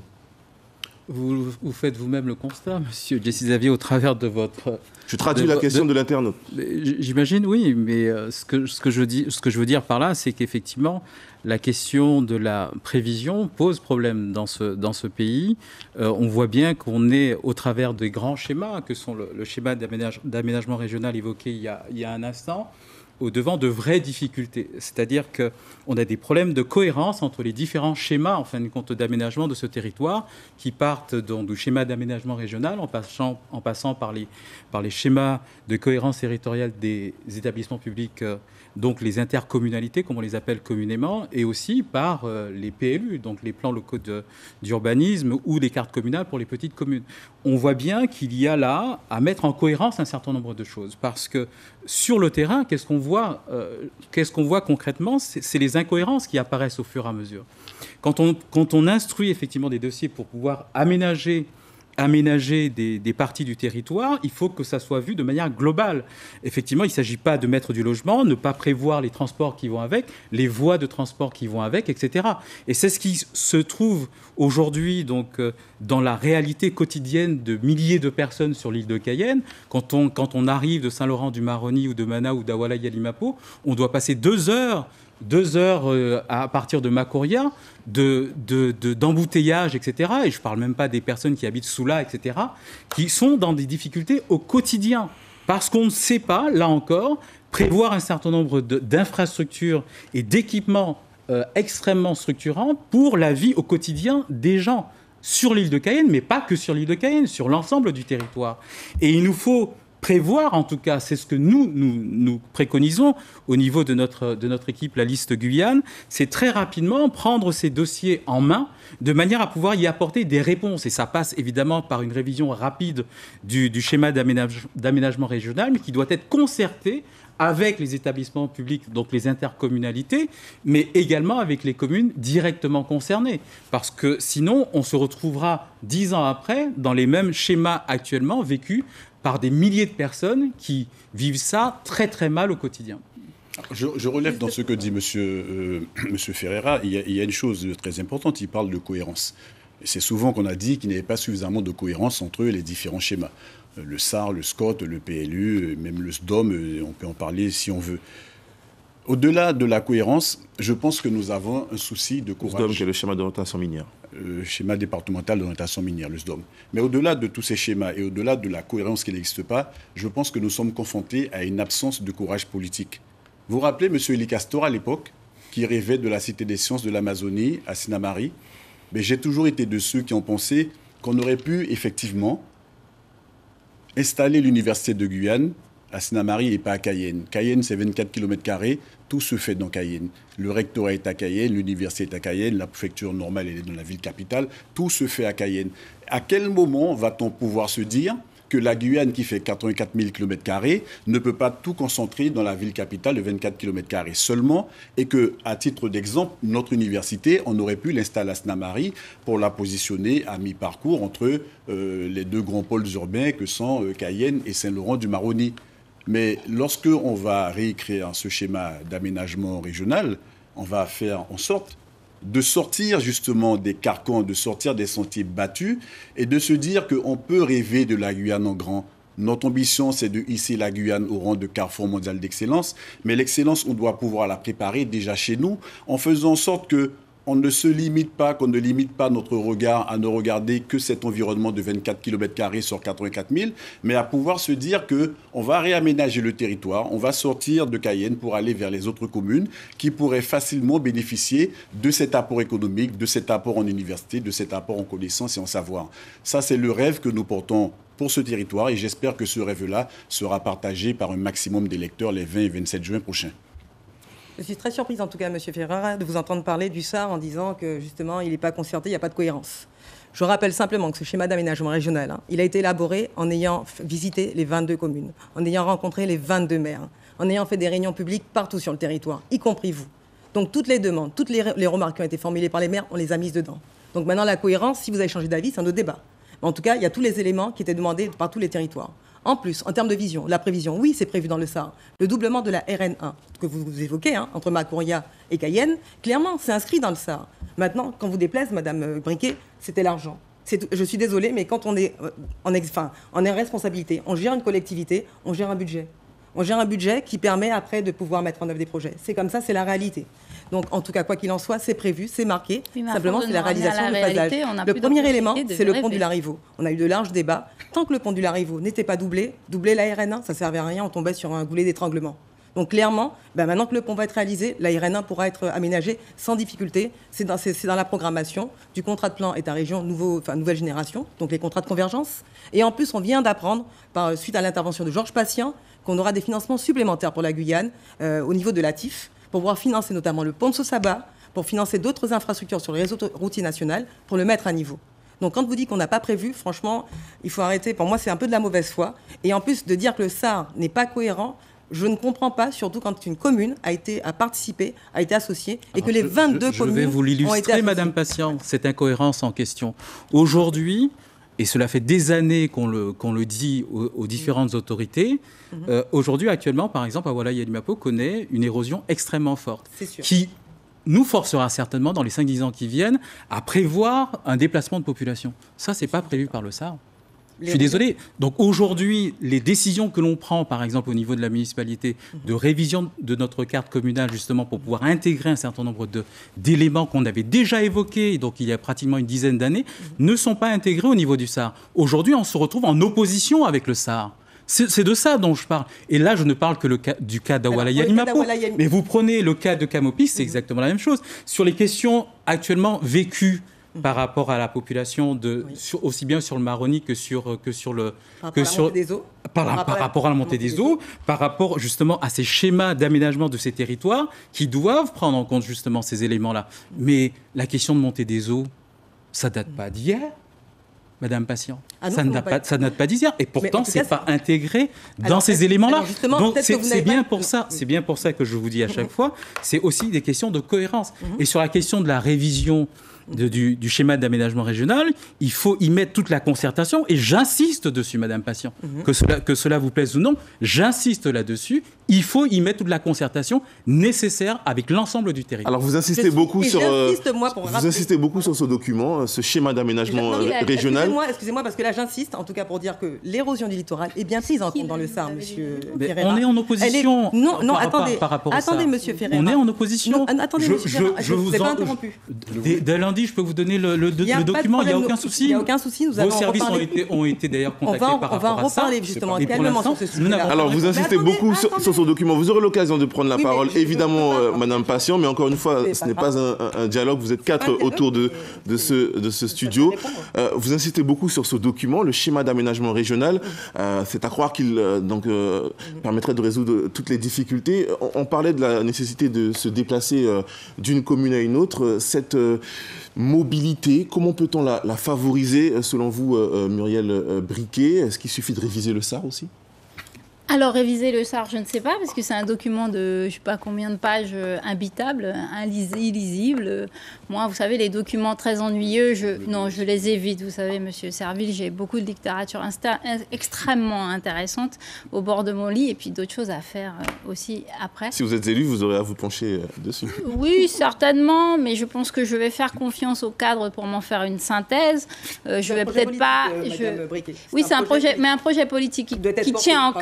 Vous faites vous-même le constat, monsieur Jessie Xavier, au travers de votre...
Je traduis la question de l'internaute.
J'imagine, oui, mais ce que je veux dire par là, c'est qu'effectivement, la question de la prévision pose problème dans ce pays. On voit bien qu'on est au travers des grands schémas, que sont le schéma d'aménagement régional évoqué il y a un instant, au-devant de vraies difficultés. C'est-à-dire qu'on a des problèmes de cohérence entre les différents schémas, en fin de compte, d'aménagement de ce territoire, qui partent donc du schéma d'aménagement régional, en passant par les schémas de cohérence territoriale des établissements publics, donc les intercommunalités, comme on les appelle communément, et aussi par les PLU, donc les plans locaux d'urbanisme ou les cartes communales pour les petites communes. On voit bien qu'il y a là à mettre en cohérence un certain nombre de choses, parce que sur le terrain, qu'est-ce qu'on voit concrètement? C'est les incohérences qui apparaissent au fur et à mesure. Quand on instruit effectivement des dossiers pour pouvoir aménager des parties du territoire, il faut que ça soit vu de manière globale. Effectivement, il ne s'agit pas de mettre du logement, ne pas prévoir les transports qui vont avec, les voies de transport qui vont avec, etc. Et c'est ce qui se trouve aujourd'hui donc dans la réalité quotidienne de milliers de personnes sur l'île de Cayenne. Quand on arrive de Saint-Laurent-du-Maroni ou de Mana ou d'Awala-Yalimapo, on doit passer 2 heures à partir de Macoria, d'embouteillage, etc. Et je ne parle même pas des personnes qui habitent Soula, etc., qui sont dans des difficultés au quotidien. Parce qu'on ne sait pas, là encore, prévoir un certain nombre d'infrastructures et d'équipements extrêmement structurants pour la vie au quotidien des gens sur l'île de Cayenne, mais pas que sur l'île de Cayenne, sur l'ensemble du territoire. Et il nous faut prévoir, en tout cas, c'est ce que nous préconisons au niveau de notre équipe, la liste Guyane, c'est très rapidement prendre ces dossiers en main de manière à pouvoir y apporter des réponses. Et ça passe évidemment par une révision rapide du schéma d'aménagement régional, mais qui doit être concerté avec les établissements publics, donc les intercommunalités, mais également avec les communes directement concernées. Parce que sinon, on se retrouvera 10 ans après dans les mêmes schémas actuellement vécus par des milliers de personnes qui vivent ça très très mal au quotidien.
Je relève dans ce que dit monsieur Ferreira, il y a une chose très importante, il parle de cohérence. C'est souvent qu'on a dit qu'il n'y avait pas suffisamment de cohérence entre les différents schémas. Le SAR, le SCOT, le PLU, même le SDOM, on peut en parler si on veut. Au-delà de la cohérence, je pense que nous avons un souci de courage.
Le SDOM, qui est le schéma d'orientation minière.
Le schéma départemental d'orientation minière, le SDOM. Mais au-delà de tous ces schémas et au-delà de la cohérence qui n'existe pas, je pense que nous sommes confrontés à une absence de courage politique. Vous vous rappelez M. Elie Castor à l'époque, qui rêvait de la Cité des sciences de l'Amazonie à Sinamari? Mais j'ai toujours été de ceux qui ont pensé qu'on aurait pu effectivement installer l'université de Guyane à Sinamari et pas à Cayenne. Cayenne, c'est 24 km², tout se fait dans Cayenne. Le rectorat est à Cayenne, l'université est à Cayenne, la préfecture normale elle est dans la ville capitale, tout se fait à Cayenne. À quel moment va-t-on pouvoir se dire que la Guyane, qui fait 84 000 km², ne peut pas tout concentrer dans la ville capitale de 24 km² seulement, et que, à titre d'exemple, notre université, on aurait pu l'installer à Sinamari pour la positionner à mi-parcours entre les 2 grands pôles urbains que sont Cayenne et Saint-Laurent-du-Maroni. Mais lorsque on va réécrire ce schéma d'aménagement régional, on va faire en sorte de sortir justement des carcans, de sortir des sentiers battus et de se dire qu'on peut rêver de la Guyane en grand. Notre ambition, c'est de hisser la Guyane au rang de carrefour mondial d'excellence, mais l'excellence, on doit pouvoir la préparer déjà chez nous en faisant en sorte que on ne se limite pas, qu'on ne limite pas notre regard à ne regarder que cet environnement de 24 km² sur 84 000, mais à pouvoir se dire qu'on va réaménager le territoire, on va sortir de Cayenne pour aller vers les autres communes qui pourraient facilement bénéficier de cet apport économique, de cet apport en université, de cet apport en connaissances et en savoir. Ça, c'est le rêve que nous portons pour ce territoire et j'espère que ce rêve-là sera partagé par un maximum d'électeurs les 20 et 27 juin prochains.
Je suis très surprise, en tout cas, M. Ferreira, de vous entendre parler du SAR en disant que, justement, il n'est pas concerté, il n'y a pas de cohérence. Je rappelle simplement que ce schéma d'aménagement régional, il a été élaboré en ayant visité les 22 communes, en ayant rencontré les 22 maires, en ayant fait des réunions publiques partout sur le territoire, y compris vous. Donc, toutes les demandes, toutes les remarques qui ont été formulées par les maires, on les a mises dedans. Donc, maintenant, la cohérence, si vous avez changé d'avis, c'est un autre débat. Mais en tout cas, il y a tous les éléments qui étaient demandés par tous les territoires. En plus, en termes de vision, la prévision, oui, c'est prévu dans le SAR. Le doublement de la RN1, que vous évoquez, entre Macoria et Cayenne, clairement, c'est inscrit dans le SAR. Maintenant, quand vous déplaise, Madame Briquet, c'était l'argent. Je suis désolée, mais quand on est en responsabilité, on gère une collectivité, on gère un budget. On gère un budget qui permet après de pouvoir mettre en œuvre des projets. C'est comme ça, c'est la réalité. Donc, en tout cas, quoi qu'il en soit, c'est prévu, c'est marqué. Oui, simplement, c'est la réalisation du phasage. Le premier élément, c'est le pont du Larivot. On a eu de larges débats. Tant que le pont du Larivot n'était pas doubler la RN1, ça ne servait à rien, on tombait sur un goulet d'étranglement. Donc clairement, maintenant que le pont va être réalisé, la RN1 pourra être aménagée sans difficulté. C'est dans la programmation du contrat de plan État-région nouvelle génération, donc les contrats de convergence. Et en plus, on vient d'apprendre, suite à l'intervention de Georges Patient, qu'on aura des financements supplémentaires pour la Guyane au niveau de l'ATIF, pour pouvoir financer notamment le pont de Sosaba, pour financer d'autres infrastructures sur le réseau routier national, pour le mettre à niveau. Donc quand vous dites qu'on n'a pas prévu, franchement, il faut arrêter. Pour moi, c'est un peu de la mauvaise foi. Et en plus de dire que le SAR n'est pas cohérent, je ne comprends pas, surtout quand une commune a participé, a été associée, et que les 22 communes ont été associées.
Je vais vous l'illustrer, Madame Patient, cette incohérence en question. Aujourd'hui, et cela fait des années qu'on le dit aux différentes autorités, aujourd'hui, actuellement, par exemple, Awala-Yalimapo connaît une érosion extrêmement forte, qui nous forcera certainement, dans les 5-10 ans qui viennent, à prévoir un déplacement de population. Ça, ce n'est pas prévu par le SAR. Je suis désolé. Donc aujourd'hui, les décisions que l'on prend, par exemple au niveau de la municipalité, de révision de notre carte communale, justement pour pouvoir intégrer un certain nombre d'éléments qu'on avait déjà évoqués, donc il y a pratiquement une dizaine d'années, ne sont pas intégrés au niveau du SAR. Aujourd'hui, on se retrouve en opposition avec le SAR. C'est de ça dont je parle. Et là, je ne parle que du cas d'Awala-Yalimapo. Mais vous prenez le cas de Camopis, c'est exactement la même chose. Sur les questions actuellement vécues par rapport à la population, aussi bien sur le Maroni que sur par rapport à la montée des eaux, par rapport justement à ces schémas d'aménagement de ces territoires qui doivent prendre en compte justement ces éléments-là. Mais la question de montée des eaux, ça date pas d'hier, Madame Patient. Ça ne date pas d'hier. Et pourtant, ce n'est pas intégré dans ces éléments-là. Donc, c'est bien pour ça que je vous dis à chaque fois, c'est aussi des questions de cohérence. Et sur la question de la révision du schéma d'aménagement régional, il faut y mettre toute la concertation. Et j'insiste dessus, Madame Patient, que cela vous plaise ou non, j'insiste là-dessus. Il faut y mettre toute la concertation nécessaire avec l'ensemble du territoire.
Alors, vous insistez beaucoup sur ce document, ce schéma d'aménagement régional.
Excusez-moi, parce que là, j'insiste, en tout cas pour dire que l'érosion du littoral est bien prise en compte dans le SAR, Monsieur Ferreira.
On est en opposition.
Par rapport à ça. Attendez, Monsieur Ferreira.
On est en opposition.
Attendez, Monsieur Ferreira, je vous ai pas interrompu.
Dès lundi, je peux vous donner le document, il n'y a aucun souci.
Il n'y a aucun souci.
Vos services ont été d'ailleurs contactés par rapport à ça.
On va en reparler justement calmement sur ce sujet-là.
Alors, vous insistez beaucoup sur ce document. Vous aurez l'occasion de prendre la parole, évidemment, Madame Patient, mais encore une fois, ce n'est pas un dialogue. Vous êtes 4 autour de ce studio. Vous insistez beaucoup sur ce document, le schéma d'aménagement régional. C'est à croire qu'il permettrait de résoudre toutes les difficultés. On parlait de la nécessité de se déplacer d'une commune à une autre. Cette mobilité, comment peut-on la favoriser, selon vous, Muriel Briquet? Est-ce qu'il suffit de réviser le SAR aussi?
Alors, réviser le SAR, je ne sais pas, parce que c'est un document de, je ne sais pas combien de pages, imbitable, illisible. Moi, vous savez, les documents très ennuyeux, je les évite. Vous savez, Monsieur Serville, j'ai beaucoup de littérature extrêmement intéressante au bord de mon lit, et puis d'autres choses à faire aussi après.
Si vous êtes élu, vous aurez à vous pencher dessus.
Oui, certainement, mais je pense que je vais faire confiance au cadre pour m'en faire une synthèse. Je vais peut-être pas... Oui, c'est un projet, mais un projet politique qui tient en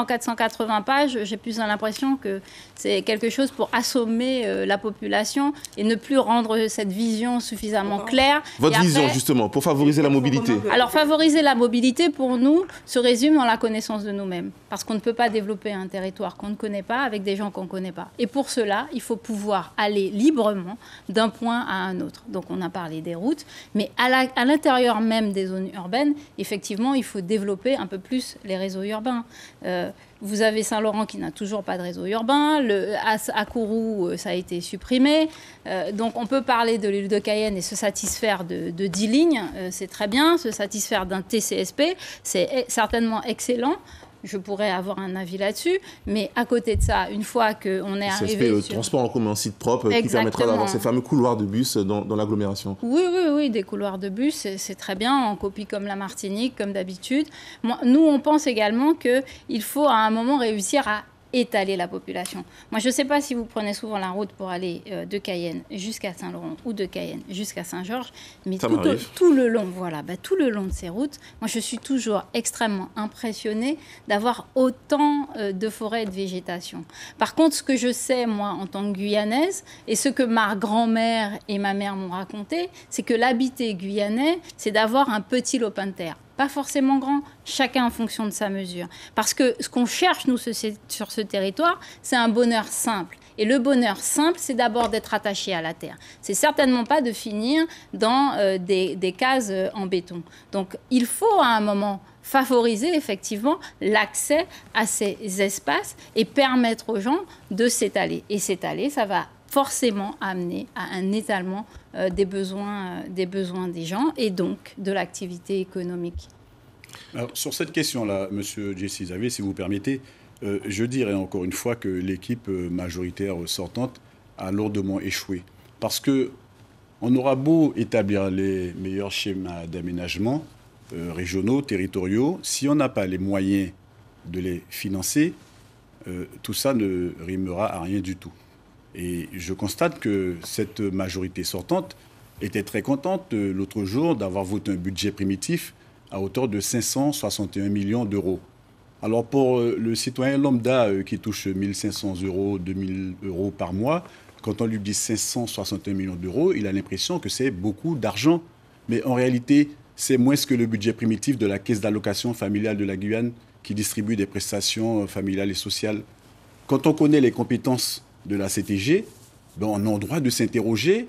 480 pages, j'ai plus l'impression que c'est quelque chose pour assommer la population et ne plus rendre cette vision suffisamment claire.
Votre vision, justement, pour favoriser la mobilité.
Alors, favoriser la mobilité, pour nous, se résume dans la connaissance de nous-mêmes. Parce qu'on ne peut pas développer un territoire qu'on ne connaît pas avec des gens qu'on ne connaît pas. Et pour cela, il faut pouvoir aller librement d'un point à un autre. Donc, on a parlé des routes, mais à l'intérieur même des zones urbaines, effectivement, il faut développer un peu plus les réseaux urbains. Vous avez Saint-Laurent qui n'a toujours pas de réseau urbain. À Kourou, ça a été supprimé. Donc, on peut parler de l'île de Cayenne et se satisfaire de 10 lignes. C'est très bien. Se satisfaire d'un TCSP, c'est certainement excellent. Je pourrais avoir un avis là-dessus, mais à côté de ça, une fois qu'on est arrivé
le transport en commun, site propre, qui permettra d'avoir ces fameux couloirs de bus dans l'agglomération.
Oui, des couloirs de bus, c'est très bien, on copie comme la Martinique, comme d'habitude. Nous, on pense également qu'il faut à un moment réussir à étaler la population. Moi, je ne sais pas si vous prenez souvent la route pour aller de Cayenne jusqu'à Saint-Laurent ou de Cayenne jusqu'à Saint-Georges, mais tout le long, tout le long de ces routes, moi, je suis toujours extrêmement impressionnée d'avoir autant de forêts et de végétation. Par contre, ce que je sais, moi, en tant que Guyanaise, et ce que ma grand-mère et ma mère m'ont raconté, c'est que l'habité guyanais, c'est d'avoir un petit lopin de terre. Pas forcément grand, chacun en fonction de sa mesure. Parce que ce qu'on cherche, nous, sur ce territoire, c'est un bonheur simple. Et le bonheur simple, c'est d'abord d'être attaché à la terre. C'est certainement pas de finir dans des cases en béton. Donc, il faut à un moment favoriser effectivement l'accès à ces espaces et permettre aux gens de s'étaler. Et s'étaler, ça va forcément amener à un étalement des besoins des gens et donc de l'activité économique.
Alors, sur cette question-là, M. Jessie Xavier, si vous permettez, je dirais encore une fois que l'équipe majoritaire sortante a lourdement échoué. Parce qu'on aura beau établir les meilleurs schémas d'aménagement régionaux, territoriaux, si on n'a pas les moyens de les financer, tout ça ne rimera à rien du tout. Et je constate que cette majorité sortante était très contente l'autre jour d'avoir voté un budget primitif à hauteur de 561 millions d'euros. Alors pour le citoyen lambda qui touche 1 500 euros, 2 000 euros par mois, quand on lui dit 561 millions d'euros, il a l'impression que c'est beaucoup d'argent. Mais en réalité, c'est moins que le budget primitif de la Caisse d'allocation familiale de la Guyane qui distribue des prestations familiales et sociales. Quand on connaît les compétences de la CTG, on a le droit de s'interroger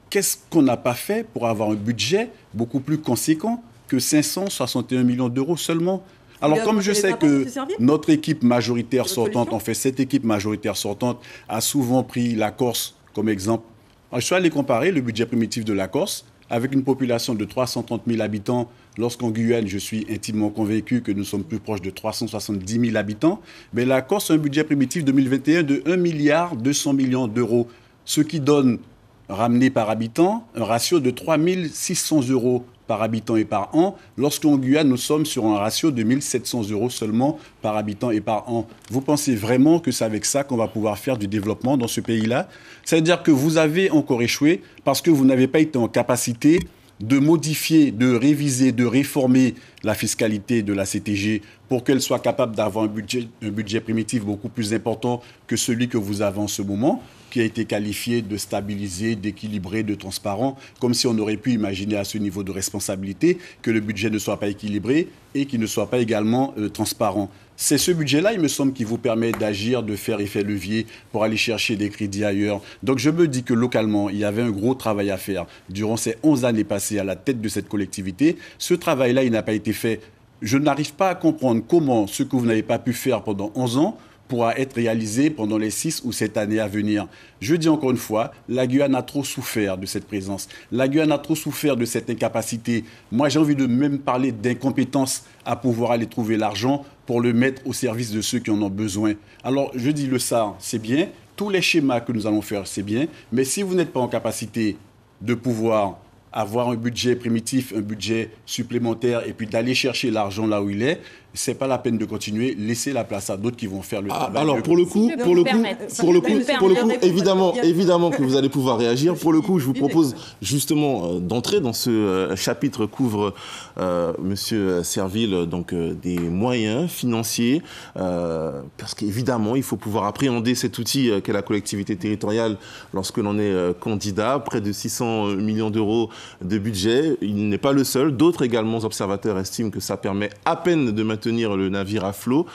qu'est-ce qu'on n'a pas fait pour avoir un budget beaucoup plus conséquent que 561 millions d'euros seulement. Alors, comme je sais que notre équipe majoritaire sortante, en fait, cette équipe majoritaire sortante a souvent pris la Corse comme exemple. Alors, je suis allé comparer le budget primitif de la Corse avec une population de 330 000 habitants, lorsqu'en Guyane, je suis intimement convaincu que nous sommes plus proches de 370 000 habitants, mais la Corse a un budget primitif 2021 de 1 200 millions d'euros, ce qui donne, ramené par habitant, un ratio de 3 600 euros par habitant et par an, lorsqu'en Guyane, nous sommes sur un ratio de 1 700 euros seulement par habitant et par an. Vous pensez vraiment que c'est avec ça qu'on va pouvoir faire du développement dans ce pays-là? C'est-à-dire que vous avez encore échoué parce que vous n'avez pas été en capacité de modifier, de réviser, de réformer la fiscalité de la CTG pour qu'elle soit capable d'avoir un budget primitif beaucoup plus important que celui que vous avez en ce moment, qui a été qualifié de stabilisé, d'équilibré, de transparent, comme si on aurait pu imaginer à ce niveau de responsabilité que le budget ne soit pas équilibré et qu'il ne soit pas également transparent. C'est ce budget-là, il me semble, qui vous permet d'agir, de faire effet levier pour aller chercher des crédits ailleurs. Donc je me dis que localement, il y avait un gros travail à faire durant ces 11 années passées à la tête de cette collectivité. Ce travail-là, il n'a pas été fait. Je n'arrive pas à comprendre comment ce que vous n'avez pas pu faire pendant 11 ans pourra être réalisé pendant les 6 ou 7 années à venir. Je dis encore une fois, la Guyane a trop souffert de cette présence. La Guyane a trop souffert de cette incapacité. Moi, j'ai envie de même parler d'incompétence à pouvoir aller trouver l'argent pour le mettre au service de ceux qui en ont besoin. Alors, je dis le SAR, c'est bien. Tous les schémas que nous allons faire, c'est bien. Mais si vous n'êtes pas en capacité de pouvoir avoir un budget primitif, un budget supplémentaire, et puis d'aller chercher l'argent là où il est, c'est pas la peine de continuer. Laissez la place à d'autres qui vont faire le travail.
Alors pour le coup, évidemment que vous allez pouvoir réagir. Pour le coup, je vous propose justement d'entrer dans ce chapitre qu'ouvre Monsieur Serville, donc des moyens financiers, parce qu'évidemment, il faut pouvoir appréhender cet outil qu'est la collectivité territoriale lorsque l'on est candidat. Près de 600 millions d'euros de budget. Il n'est pas le seul. D'autres également observateurs estiment que ça permet à peine de maintenir le navire à flot.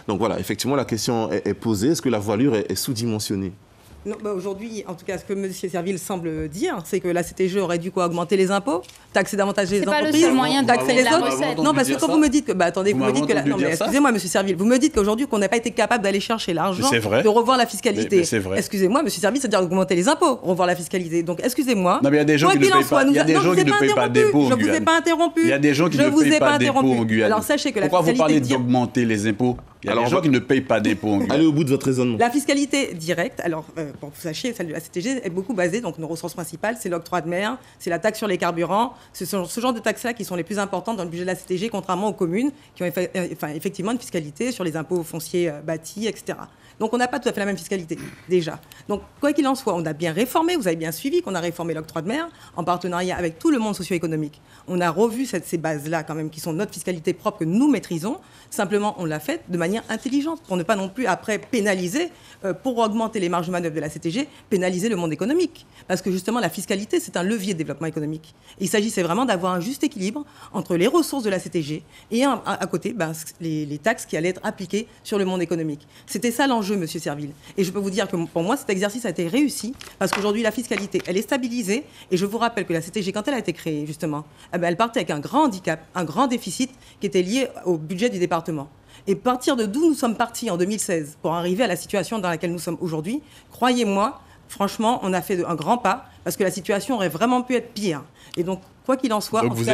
Donc voilà, effectivement, la question est posée. Est-ce que la voilure est sous-dimensionnée ?
Non, aujourd'hui, en tout cas, ce que M. Serville semble dire, c'est que la CTG aurait dû augmenter les impôts, taxer davantage les entreprises.
C'est pas le seul moyen
taxer les autres.
recette.
Non, parce que quand vous me dites que, attendez, vous me dites que, non, mais excusez-moi, M. Serville, vous me dites qu'aujourd'hui, qu'on n'a pas été capable d'aller chercher l'argent, de revoir la fiscalité.
Mais c'est vrai.
Excusez-moi, M. Serville, c'est-à-dire augmenter les impôts, revoir la fiscalité. Donc, excusez-moi.
Non, mais il y a des gens qui ne payent pas. Il y a des gens qui ne payent pas d'impôts en Guyane.
Je vous ai pas interrompu.
Il y a des gens qui ne payent pas d'impôts en Guyane.
Alors, sachez que la
fiscalité. Pourquoi vous parlez
tire.
d'augmenter les impôts ? Il y a des gens qui ne payent pas d'impôts en Guyane.
Allez au bout de votre raisonnement.
La fiscalité directe, alors pour que vous sachiez, celle de la CTG est beaucoup basée, donc nos ressources principales, c'est l'octroi de mer, c'est la taxe sur les carburants, ce sont ce genre de taxes-là qui sont les plus importantes dans le budget de la CTG, contrairement aux communes qui ont effectivement une fiscalité sur les impôts fonciers bâtis, etc. Donc on n'a pas tout à fait la même fiscalité, déjà. Donc quoi qu'il en soit, on a bien réformé, vous avez bien suivi qu'on a réformé l'octroi de mer en partenariat avec tout le monde socio-économique. On a revu ces bases-là quand même, qui sont notre fiscalité propre que nous maîtrisons. Simplement, on l'a fait de manière intelligente, pour ne pas non plus après pénaliser, pour augmenter les marges de manœuvre de la CTG, pénaliser le monde économique. Parce que justement, la fiscalité, c'est un levier de développement économique. Et il s'agissait vraiment d'avoir un juste équilibre entre les ressources de la CTG et à côté, les taxes qui allaient être appliquées sur le monde économique. C'était ça l'enjeu, Monsieur Serville. Et je peux vous dire que pour moi, cet exercice a été réussi, parce qu'aujourd'hui, la fiscalité, elle est stabilisée. Et je vous rappelle que la CTG, quand elle a été créée, justement, elle partait avec un grand handicap, un grand déficit qui était lié au budget du département. Et partir de d'où nous sommes partis en 2016 pour arriver à la situation dans laquelle nous sommes aujourd'hui, croyez-moi, franchement, on a fait un grand pas, parce que la situation aurait vraiment pu être pire. Et donc, quoi qu'il en soit,
donc vous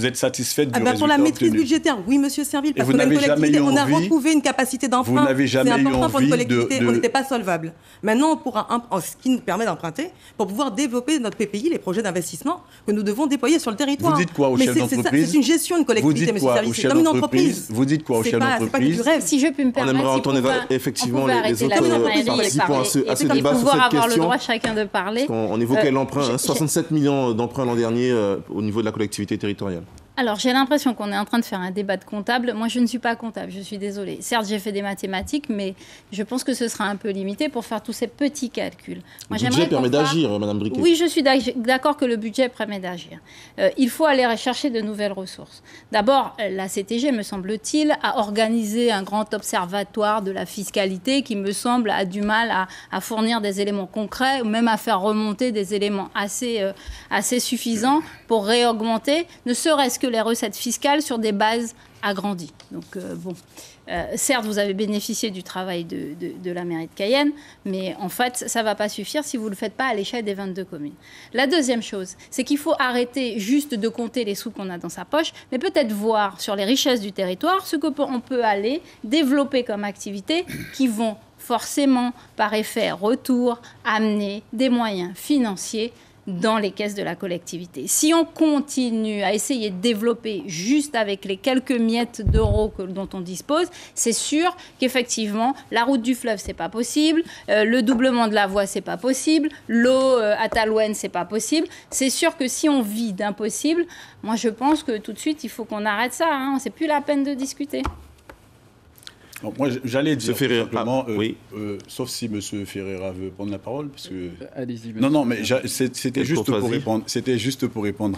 êtes satisfaite du résultat
pour la maîtrise
obtenu.
budgétaire, oui, Monsieur Serville, parce
qu'on
a une collectivité, on a retrouvé une capacité d'emprunt.
Vous n'avez jamais eu
important pour une
envie
collectivité, on n'était pas solvable. Maintenant, on pourra, ce qui nous permet d'emprunter pour pouvoir développer notre PPI, les projets d'investissement que nous devons déployer sur le territoire.
Vous dites quoi aux chefs d'entreprise?
C'est une gestion de collectivité, Monsieur Serville, c'est comme une entreprise.
Vous dites quoi aux chefs d'entreprise?
Si je peux me permettre,
on aimerait entendre effectivement les autres participants à ce débat sur cette
avoir le
question.
droit chacun de parler.
On évoquait l'emprunt, 67 millions d'emprunts l'an dernier au niveau de la collectivité territoriale.
Alors, j'ai l'impression qu'on est en train de faire un débat de comptable. Moi, je ne suis pas comptable, je suis désolée. Certes, j'ai fait des mathématiques, mais je pense que ce sera un peu limité pour faire tous ces petits calculs.
Le budget permet d'agir, Madame Briquet.
Oui, je suis d'accord que le budget permet d'agir. Il faut aller rechercher de nouvelles ressources. D'abord, la CTG, me semble-t-il, a organisé un grand observatoire de la fiscalité qui, me semble, a du mal à fournir des éléments concrets ou même à faire remonter des éléments assez suffisants pour réaugmenter, ne serait-ce que les recettes fiscales sur des bases agrandies. Donc, certes, vous avez bénéficié du travail de la mairie de Cayenne, mais en fait, ça ne va pas suffire si vous ne le faites pas à l'échelle des 22 communes. La deuxième chose, c'est qu'il faut arrêter juste de compter les sous qu'on a dans sa poche, mais peut-être voir sur les richesses du territoire ce qu'on peut aller développer comme activité qui vont forcément, par effet retour, amener des moyens financiers dans les caisses de la collectivité. Si on continue à essayer de développer juste avec les quelques miettes d'euros dont on dispose, c'est sûr qu'effectivement, la route du fleuve, c'est pas possible, le doublement de la voie, c'est pas possible, l'eau à Talouenne, c'est pas possible. C'est sûr que si on vit d'impossible, moi je pense que tout de suite, il faut qu'on arrête ça. C'est plus la peine de discuter.
Donc moi, j'allais dire simplement,
oui.
Sauf si M. Ferreira veut prendre la parole, parce que...
Allez-y.
Non, mais c'était juste pour répondre. C'était juste pour répondre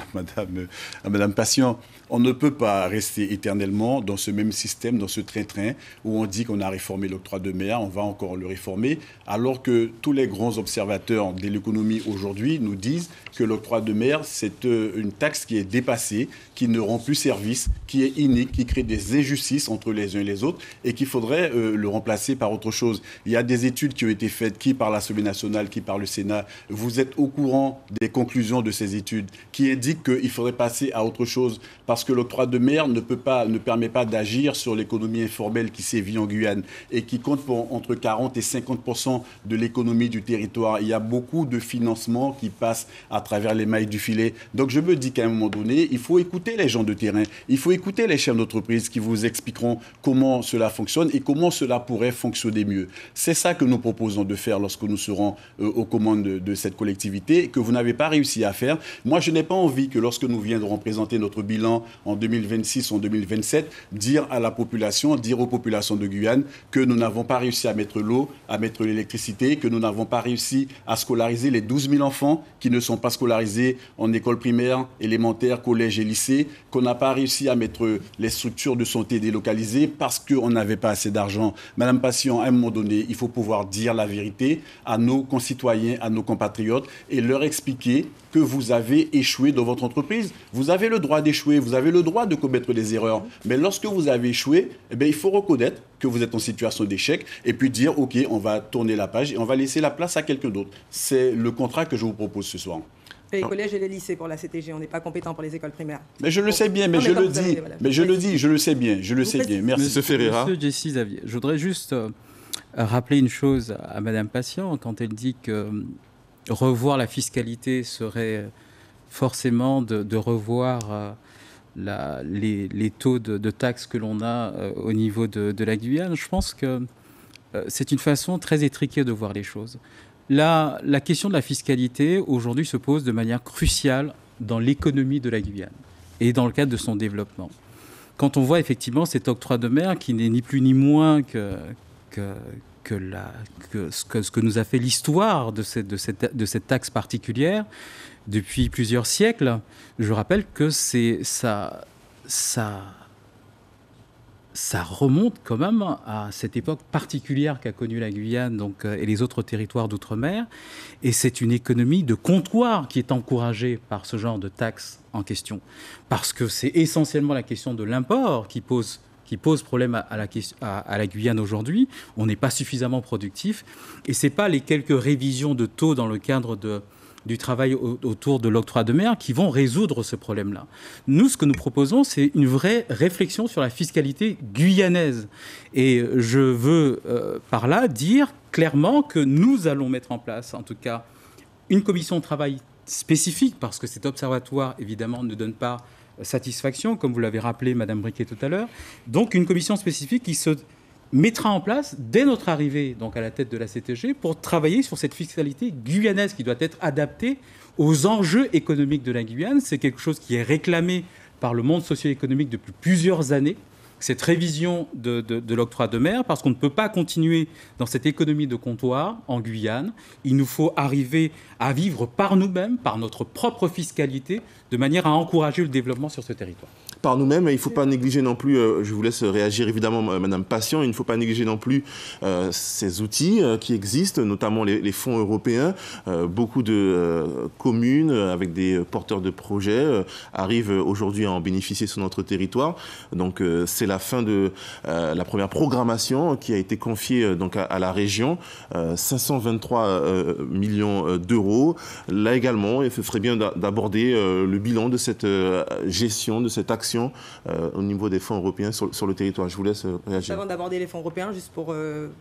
à Madame Patient. On ne peut pas rester éternellement dans ce même système, dans ce train-train, où on dit qu'on a réformé l'octroi de mer, on va encore le réformer, alors que tous les grands observateurs de l'économie aujourd'hui nous disent que l'octroi de mer, c'est une taxe qui est dépassée, qui ne rend plus service, qui est inique, qui crée des injustices entre les uns et les autres, et qu'il faudrait le remplacer par autre chose. Il y a des études qui ont été faites, qui par l'Assemblée nationale, qui par le Sénat. Vous êtes au courant des conclusions de ces études, qui indiquent qu'il faudrait passer à autre chose, parce que l'octroi de mer ne permet pas d'agir sur l'économie informelle qui sévit en Guyane et qui compte pour entre 40 et 50% de l'économie du territoire. Il y a beaucoup de financements qui passent à travers les mailles du filet. Donc je me dis qu'à un moment donné, il faut écouter les gens de terrain, il faut écouter les chefs d'entreprise qui vous expliqueront comment cela fonctionne et comment cela pourrait fonctionner mieux. C'est ça que nous proposons de faire lorsque nous serons aux commandes de cette collectivité, que vous n'avez pas réussi à faire. Moi, je n'ai pas envie que lorsque nous viendrons présenter notre bilan en 2026 ou en 2027, dire aux populations de Guyane que nous n'avons pas réussi à mettre l'eau, à mettre l'électricité, que nous n'avons pas réussi à scolariser les 12 000 enfants qui ne sont pas scolarisés en école primaire, élémentaire, collège et lycée, qu'on n'a pas réussi à mettre les structures de santé délocalisées parce qu'on n'avait pas assez d'argent. Madame Patient, à un moment donné, il faut pouvoir dire la vérité à nos concitoyens, à nos compatriotes et leur expliquer que vous avez échoué dans votre entreprise. Vous avez le droit d'échouer, vous avez le droit de commettre des erreurs. Mais lorsque vous avez échoué, il faut reconnaître que vous êtes en situation d'échec et puis dire, OK, on va tourner la page et on va laisser la place à quelqu'un d'autre. C'est le contrat que je vous propose ce soir.
fais les collèges et les lycées pour la CTG. On n'est pas compétent pour les écoles primaires.
Mais je le sais bien, mais je le dis. Mais je le dis, je le sais bien. Merci.
Monsieur Ferreira. Monsieur Jessie Xavier, je voudrais juste rappeler une chose à Madame Patient quand elle dit que revoir la fiscalité serait forcément de revoir les taux de taxes que l'on a au niveau de la Guyane. Je pense que c'est une façon très étriquée de voir les choses. La question de la fiscalité, aujourd'hui, se pose de manière cruciale dans l'économie de la Guyane et dans le cadre de son développement. Quand on voit effectivement cet octroi de mer qui n'est ni plus ni moins que ce que nous a fait l'histoire de cette taxe particulière depuis plusieurs siècles, je rappelle que ça remonte quand même à cette époque particulière qu'a connue la Guyane et les autres territoires d'outre-mer. Et c'est une économie de comptoir qui est encouragée par ce genre de taxes en question. Parce que c'est essentiellement la question de l'import qui pose problème à la Guyane aujourd'hui. On n'est pas suffisamment productif. Et ce n'est pas les quelques révisions de taux dans le cadre du travail autour de l'octroi de mer qui vont résoudre ce problème-là. Nous, ce que nous proposons, c'est une vraie réflexion sur la fiscalité guyanaise. Et je veux par là dire clairement que nous allons mettre en place, en tout cas, une commission de travail spécifique, parce que cet observatoire, évidemment, ne donne pas satisfaction, comme vous l'avez rappelé, Madame Briquet, tout à l'heure. Donc, une commission spécifique qui se mettra en place dès notre arrivée donc à la tête de la CTG pour travailler sur cette fiscalité guyanaise qui doit être adaptée aux enjeux économiques de la Guyane. C'est quelque chose qui est réclamé par le monde socio-économique depuis plusieurs années, cette révision de l'octroi de mer, parce qu'on ne peut pas continuer dans cette économie de comptoir en Guyane. Il nous faut arriver à vivre par nous-mêmes, par notre propre fiscalité, de manière à encourager le développement sur ce territoire.
Par nous-mêmes, il ne faut pas négliger non plus, je vous laisse réagir évidemment, Madame Patient, il ne faut pas négliger non plus ces outils qui existent, notamment les fonds européens. Beaucoup de communes avec des porteurs de projets arrivent aujourd'hui à en bénéficier sur notre territoire. Donc c'est la fin de la première programmation qui a été confiée donc à la région, 523 millions d'euros. Là également, il ferait bien d'aborder le bilan de cette gestion, de cette action au niveau des fonds européens sur le territoire. Je vous laisse réagir.
Avant d'aborder les fonds européens, juste pour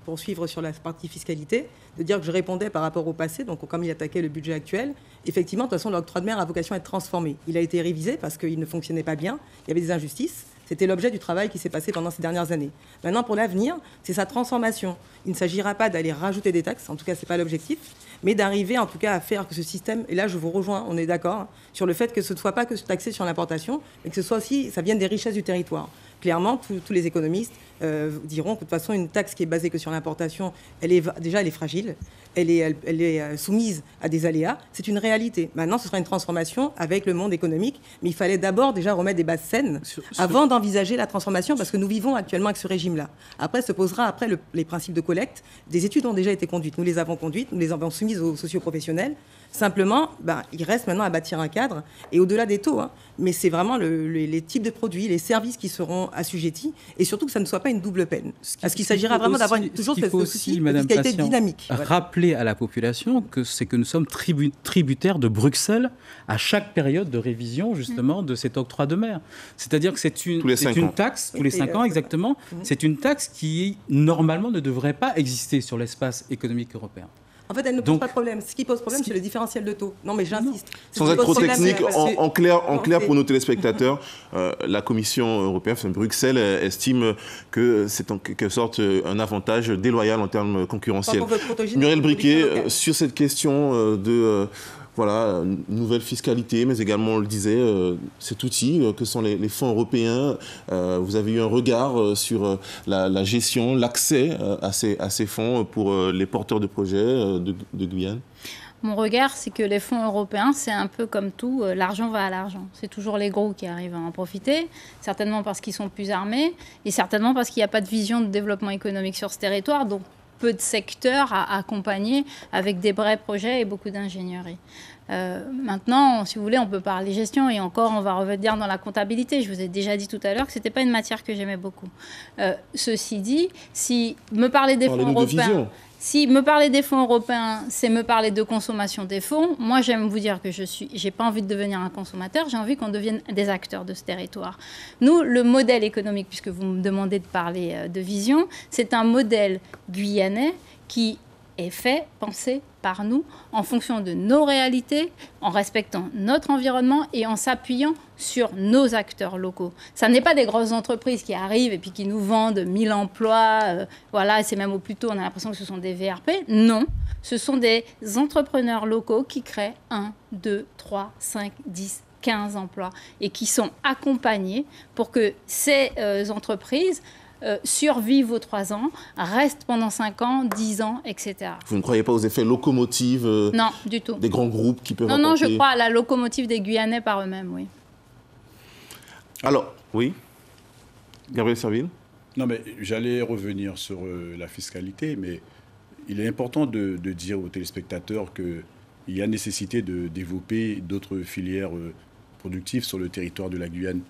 poursuivre sur la partie fiscalité, de dire que je répondais par rapport au passé, donc comme il attaquait le budget actuel, effectivement, de toute façon, l'octroi de mer a vocation à être transformé. Il a été révisé parce qu'il ne fonctionnait pas bien, il y avait des injustices. C'était l'objet du travail qui s'est passé pendant ces dernières années. Maintenant, pour l'avenir, c'est sa transformation. Il ne s'agira pas d'aller rajouter des taxes, en tout cas, ce n'est pas l'objectif, mais d'arriver en tout cas à faire que ce système, et là je vous rejoins, on est d'accord, sur le fait que ce ne soit pas que taxé sur l'importation, mais que ce soit aussi, ça vienne des richesses du territoire. Clairement, tous les économistes diront que de toute façon, une taxe qui est basée que sur l'importation, elle est fragile, elle est soumise à des aléas. C'est une réalité. Maintenant, ce sera une transformation avec le monde économique, mais il fallait d'abord déjà remettre des bases saines avant d'envisager la transformation, parce que nous vivons actuellement avec ce régime-là. Après, se posera les principes de collecte. Des études ont déjà été conduites. Nous les avons conduites, nous les avons soumises aux socioprofessionnels. Simplement, il reste maintenant à bâtir un cadre, et au-delà des taux, mais c'est vraiment les types de produits, les services qui seront assujettis, et surtout que ça ne soit pas une double peine. Parce qu'il s'agira vraiment d'avoir toujours cette fiscalité dynamique.
Rappeler à la population que c'est que nous sommes tributaires de Bruxelles à chaque période de révision, justement, de cet octroi de mer. C'est-à-dire que c'est une taxe, tous les 5 ans exactement, c'est une taxe qui, normalement, ne devrait pas exister sur l'espace économique européen.
En fait, elle ne pose pas de problème. Ce qui pose problème, c'est le différentiel de taux. Non, mais j'insiste.
Sans être trop technique, en clair pour nos téléspectateurs, la Commission européenne, Bruxelles, estime que c'est en quelque sorte un avantage déloyal en termes concurrentiels. Muriel Briquet, sur cette question de... Voilà, une nouvelle fiscalité, mais également, on le disait, cet outil que sont les fonds européens. Vous avez eu un regard sur la gestion, l'accès à ces fonds pour les porteurs de projets de Guyane?
Mon regard, c'est que les fonds européens, c'est un peu comme tout, l'argent va à l'argent. C'est toujours les gros qui arrivent à en profiter, certainement parce qu'ils sont plus armés, et certainement parce qu'il n'y a pas de vision de développement économique sur ce territoire, donc peu de secteurs à accompagner avec des vrais projets et beaucoup d'ingénierie. Maintenant, si vous voulez, on peut parler gestion et encore, on va revenir dans la comptabilité. Je vous ai déjà dit tout à l'heure que ce n'était pas une matière que j'aimais beaucoup. Ceci dit, si me parler des fonds européens... Si me parler des fonds européens, c'est me parler de consommation des fonds, moi j'aime vous dire que j'ai pas envie de devenir un consommateur, j'ai envie qu'on devienne des acteurs de ce territoire. Nous, le modèle économique, puisque vous me demandez de parler de vision, c'est un modèle guyanais qui est fait, pensé par nous, en fonction de nos réalités, en respectant notre environnement et en s'appuyant sur nos acteurs locaux. Ça n'est pas des grosses entreprises qui arrivent et puis qui nous vendent 1000 emplois, voilà, c'est même au plus tôt, on a l'impression que ce sont des VRP. Non, ce sont des entrepreneurs locaux qui créent 1, 2, 3, 5, 10, 15 emplois et qui sont accompagnés pour que ces entreprises survivent aux 3 ans, restent pendant 5 ans, 10 ans, etc.
Vous ne croyez pas aux effets locomotives
non, du tout.
Des grands groupes qui peuvent
Non, je crois à la locomotive des Guyanais par eux-mêmes, oui.
Alors, oui Gabriel Serville?
Non, mais j'allais revenir sur la fiscalité, mais il est important de dire aux téléspectateurs qu'il y a nécessité de développer d'autres filières productives sur le territoire de la Guyane.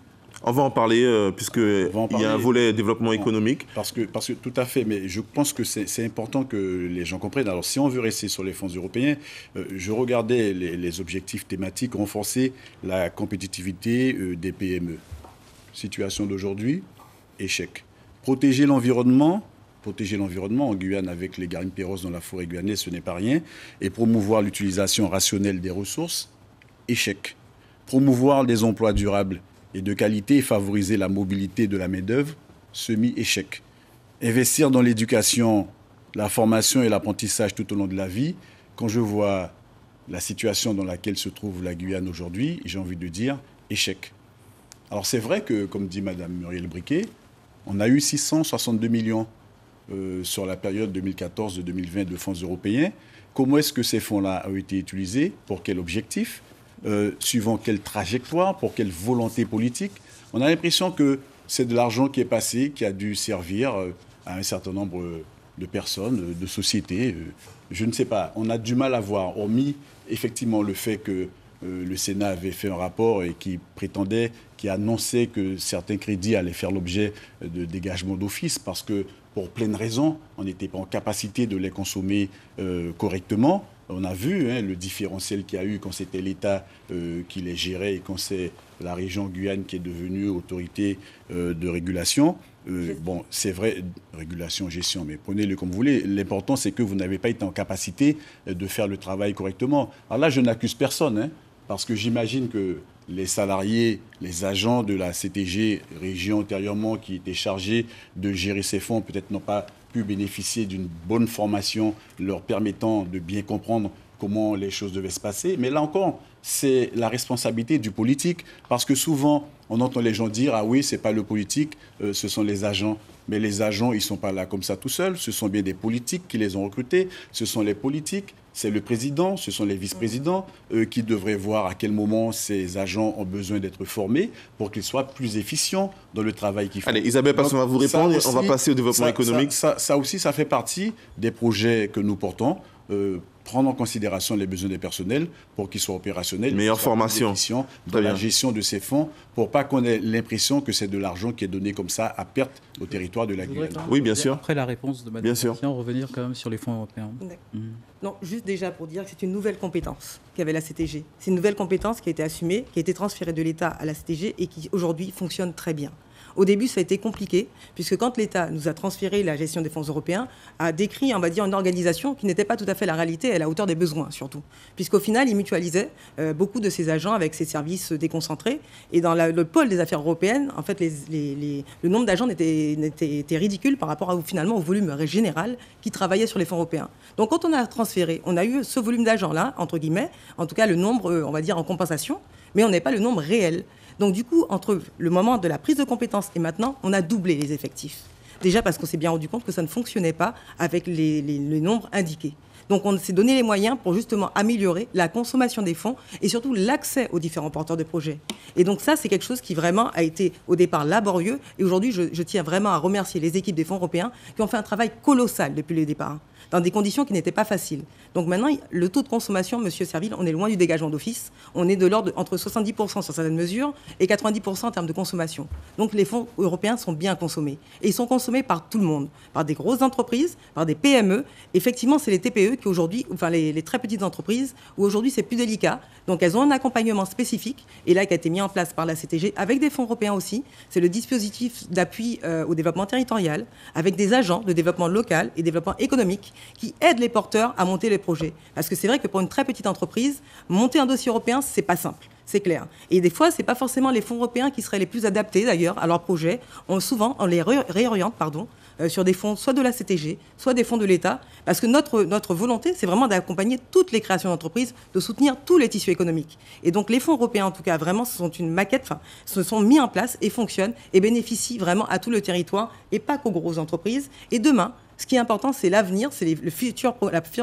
On va en parler, puisqu'il y a un volet développement économique.
Parce que tout à fait, mais je pense que c'est important que les gens comprennent. Alors, si on veut rester sur les fonds européens, je regardais les objectifs thématiques, renforcer la compétitivité des PME. Situation d'aujourd'hui, échec. Protéger l'environnement en Guyane avec les garines-perros dans la forêt guyanaise, ce n'est pas rien. Et promouvoir l'utilisation rationnelle des ressources, échec. Promouvoir des emplois durables et de qualité et favoriser la mobilité de la main-d'œuvre, semi-échec. Investir dans l'éducation, la formation et l'apprentissage tout au long de la vie. Quand je vois la situation dans laquelle se trouve la Guyane aujourd'hui, j'ai envie de dire échec. Alors c'est vrai que, comme dit Mme Muriel Briquet, on a eu 662 millions sur la période 2014-2020 de fonds européens. Comment est-ce que ces fonds-là ont été utilisés? Pour quel objectif? Suivant quelle trajectoire, pour quelle volonté politique? On a l'impression que c'est de l'argent qui est passé, qui a dû servir à un certain nombre de personnes, de sociétés. Je ne sais pas. On a du mal à voir, hormis effectivement le fait que le Sénat avait fait un rapport et qui annonçait que certains crédits allaient faire l'objet de dégagement d'office parce que, pour plein de raisons, on n'était pas en capacité de les consommer correctement. On a vu le différentiel qu'il y a eu quand c'était l'État qui les gérait et quand c'est la région Guyane qui est devenue autorité de régulation. Bon, c'est vrai, régulation, gestion, mais prenez-le comme vous voulez. L'important, c'est que vous n'avez pas été en capacité de faire le travail correctement. Alors là, je n'accuse personne, parce que j'imagine que les salariés, les agents de la CTG région antérieurement qui étaient chargés de gérer ces fonds, peut-être n'ont pas pu bénéficier d'une bonne formation leur permettant de bien comprendre comment les choses devaient se passer. Mais là encore, c'est la responsabilité du politique, parce que souvent, on entend les gens dire « Ah oui, ce n'est pas le politique, ce sont les agents ». Mais les agents, ils ne sont pas là comme ça tout seuls. Ce sont bien des politiques qui les ont recrutés. Ce sont les politiques, c'est le président, ce sont les vice-présidents qui devraient voir à quel moment ces agents ont besoin d'être formés pour qu'ils soient plus efficients dans le travail qu'ils font.
Allez, Isabelle, on va vous répondre. On va passer au développement économique.
Ça aussi, ça fait partie des projets que nous portons. Prendre en considération les besoins des personnels pour qu'ils soient opérationnels.
Meilleure formation.
Dans la gestion de ces fonds, pour pas qu'on ait l'impression que c'est de l'argent qui est donné comme ça à perte au territoire de la Guyane.
Oui, bien sûr.
Après la réponse de Mme Christian, revenir quand même sur les fonds européens.
Non, juste déjà pour dire que c'est une nouvelle compétence qu'avait la CTG. C'est une nouvelle compétence qui a été assumée, qui a été transférée de l'État à la CTG et qui aujourd'hui fonctionne très bien. Au début, ça a été compliqué, puisque quand l'État nous a transféré la gestion des fonds européens, a décrit, on va dire, une organisation qui n'était pas tout à fait la réalité, à la hauteur des besoins, surtout. Puisqu'au final, il mutualisait beaucoup de ses agents avec ses services déconcentrés. Et dans le pôle des affaires européennes, en fait, le nombre d'agents était ridicule par rapport finalement au volume général qui travaillait sur les fonds européens. Donc, quand on a transféré, on a eu ce volume d'agents-là, entre guillemets, en tout cas le nombre, on va dire, en compensation, mais on n'est pas le nombre réel. Donc du coup, entre le moment de la prise de compétences et maintenant, on a doublé les effectifs. Déjà parce qu'on s'est bien rendu compte que ça ne fonctionnait pas avec les nombres indiqués. Donc on s'est donné les moyens pour justement améliorer la consommation des fonds et surtout l'accès aux différents porteurs de projets. Et donc ça, c'est quelque chose qui vraiment a été au départ laborieux. Et aujourd'hui, je tiens vraiment à remercier les équipes des fonds européens qui ont fait un travail colossal depuis le départ. dans des conditions qui n'étaient pas faciles. Donc maintenant, le taux de consommation, Monsieur Serville, on est loin du dégagement d'office. On est de l'ordre entre 70% sur certaines mesures et 90% en termes de consommation. Donc les fonds européens sont bien consommés. Et ils sont consommés par tout le monde, par des grosses entreprises, par des PME. Effectivement, c'est les TPE qui aujourd'hui, enfin les très petites entreprises, où aujourd'hui c'est plus délicat. Donc elles ont un accompagnement spécifique, et là qui a été mis en place par la CTG, avec des fonds européens aussi. C'est le dispositif d'appui au développement territorial, avec des agents de développement local et développement économique qui aident les porteurs à monter les projets. Parce que c'est vrai que pour une très petite entreprise, monter un dossier européen, c'est pas simple. C'est clair. Et des fois, ce n'est pas forcément les fonds européens qui seraient les plus adaptés, d'ailleurs, à leurs projets. Souvent, on les réoriente sur des fonds soit de la CTG, soit des fonds de l'État, parce que notre volonté, c'est vraiment d'accompagner toutes les créations d'entreprises, de soutenir tous les tissus économiques. Et donc, les fonds européens, en tout cas, vraiment, ce sont une maquette, se sont mis en place et fonctionnent et bénéficient vraiment à tout le territoire et pas qu'aux grosses entreprises. Et demain, ce qui est important, c'est l'avenir, c'est la future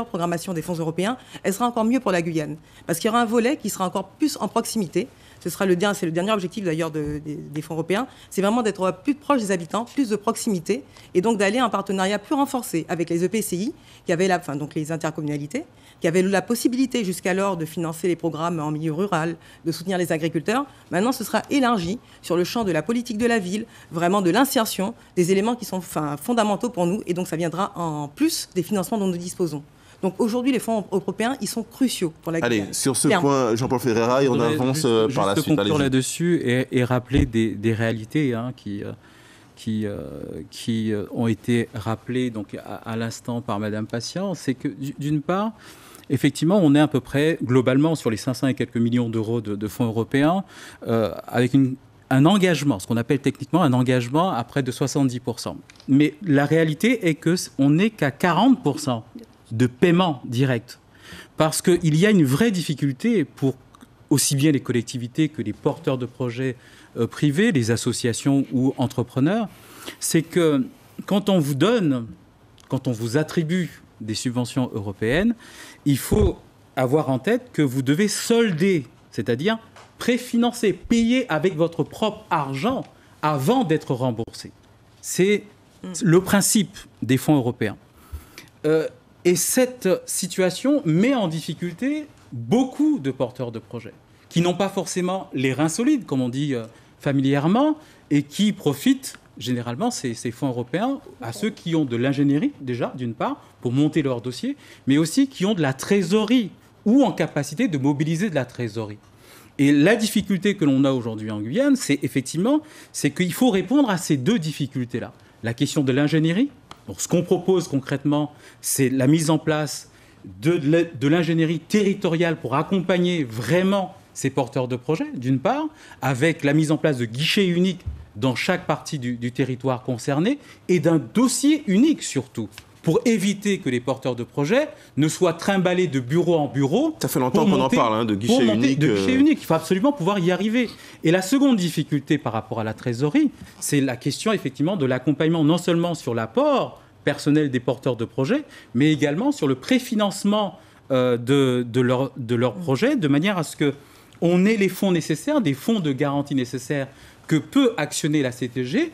programmation des fonds européens. Elle sera encore mieux pour la Guyane, parce qu'il y aura un volet qui sera encore plus en proximité. C'est le dernier objectif d'ailleurs des fonds européens, c'est vraiment d'être plus proche des habitants, plus de proximité, et donc d'aller en partenariat plus renforcé avec les EPCI, qui avaient donc les intercommunalités, qui avaient la possibilité jusqu'alors de financer les programmes en milieu rural, de soutenir les agriculteurs. Maintenant, ce sera élargi sur le champ de la politique de la ville, vraiment de l'insertion, des éléments qui sont fondamentaux pour nous, et donc ça viendra en plus des financements dont nous disposons. Donc aujourd'hui, les fonds européens, ils sont cruciaux pour la Guyane.
Allez, sur ce point, Jean-Paul Ferreira, et on avance par la suite.
Juste conclure là-dessus et rappeler des réalités qui ont été rappelées donc, à l'instant par Madame Patient. C'est que, d'une part, effectivement, on est à peu près, globalement, sur les 500 et quelques millions d'euros de fonds européens, avec un engagement, ce qu'on appelle techniquement un engagement à près de 70%. Mais la réalité est qu'on n'est qu'à 40% de paiement direct. Parce qu'il y a une vraie difficulté pour aussi bien les collectivités que les porteurs de projets privés, les associations ou entrepreneurs, c'est que quand on vous attribue des subventions européennes, il faut avoir en tête que vous devez solder, c'est-à-dire préfinancer, payer avec votre propre argent avant d'être remboursé. C'est le principe des fonds européens. Et cette situation met en difficulté beaucoup de porteurs de projets qui n'ont pas forcément les reins solides, comme on dit familièrement, et qui profitent généralement, ces fonds européens, à ceux qui ont de l'ingénierie, déjà, d'une part, pour monter leur dossier, mais aussi qui ont de la trésorerie ou en capacité de mobiliser de la trésorerie. Et la difficulté que l'on a aujourd'hui en Guyane, c'est qu'il faut répondre à ces deux difficultés-là. La question de l'ingénierie. Donc, ce qu'on propose concrètement, c'est la mise en place de l'ingénierie territoriale pour accompagner vraiment ces porteurs de projets, d'une part, avec la mise en place de guichets uniques dans chaque partie du territoire concerné et d'un dossier unique surtout, pour éviter que les porteurs de projets ne soient trimballés de bureau en bureau.
Ça fait longtemps qu'on en parle, de guichet unique.
De guichet unique, il faut absolument pouvoir y arriver. Et la seconde difficulté par rapport à la trésorerie, c'est la question effectivement de l'accompagnement, non seulement sur l'apport personnel des porteurs de projets, mais également sur le préfinancement de leurs projets, de manière à ce qu'on ait les fonds nécessaires, des fonds de garantie nécessaires que peut actionner la CTG,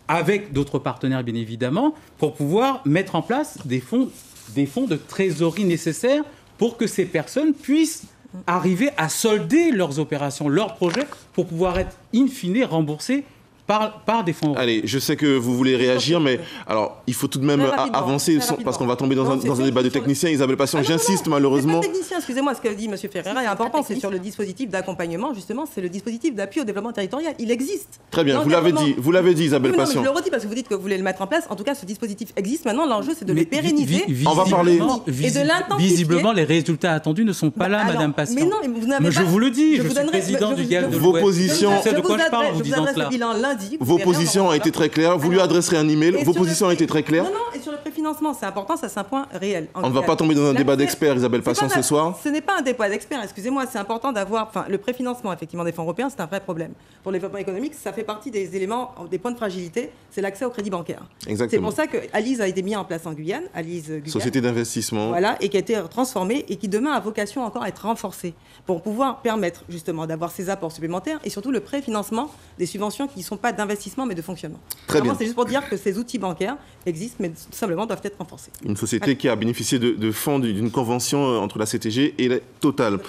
avec d'autres partenaires bien évidemment, pour pouvoir mettre en place des fonds de trésorerie nécessaires pour que ces personnes puissent arriver à solder leurs opérations, leurs projets, pour pouvoir être in fine remboursés par des fonds européens.
Allez, je sais que vous voulez réagir, mais alors il faut tout de même avancer parce qu'on va tomber dans un débat de techniciens. Isabelle Patient, j'insiste malheureusement.
C'est pas technicien, excusez-moi, ce que dit M. Ferreira est important, c'est sur le dispositif d'accompagnement, justement, c'est le dispositif d'appui au développement territorial. Il existe.
Très bien, vous l'avez dit, Isabelle Patient.
Je le redis parce que vous dites que vous voulez le mettre en place. En tout cas, ce dispositif existe. Maintenant, l'enjeu, c'est de le pérenniser.
On va parler.
Et de l'intensifier.
Visiblement, les résultats attendus ne sont pas là, Madame Patient. Mais non, mais vous n'avez pas. Je vous le dis, je suis président du GAL de l'Ouest.
Vos positions.
C'est de quoi je parle en vous disant cela.
Vos positions a été très claire. Vous lui adresserez un email. Vos positions ont été très claires.
Non, et sur le préfinancement, c'est important, ça c'est un point réel.
On ne va pas tomber dans un débat d'experts, Isabelle Patient, ce soir.
Ce n'est pas un débat d'experts, excusez-moi, c'est important d'avoir... le préfinancement, effectivement, des fonds européens, c'est un vrai problème. Pour le développement économique, ça fait partie des éléments, des points de fragilité, c'est l'accès au crédit bancaire.
Exactement.
C'est pour ça que ALISE a été mis en place en Guyane,
Société d'investissement.
Voilà, et qui a été transformée et qui demain a vocation encore à être renforcée pour pouvoir permettre justement d'avoir ces apports supplémentaires et surtout le préfinancement des subventions qui ne sont pas d'investissement mais de fonctionnement.
Très bien.
C'est juste pour dire que ces outils bancaires existent, mais tout simplement doivent être renforcés.
Une société qui a bénéficié de fonds d'une convention entre la CTG et la Total.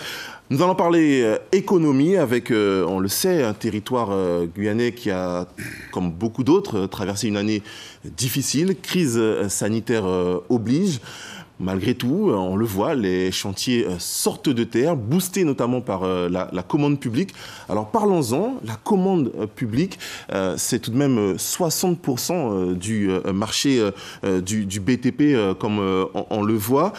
Nous allons parler économie avec, on le sait, un territoire guyanais qui a, comme beaucoup d'autres, traversé une année difficile. Crise sanitaire oblige. Malgré tout, on le voit, les chantiers sortent de terre, boostés notamment par la commande publique. Alors parlons-en, la commande publique, c'est tout de même 60% du marché du BTP, comme on le voit.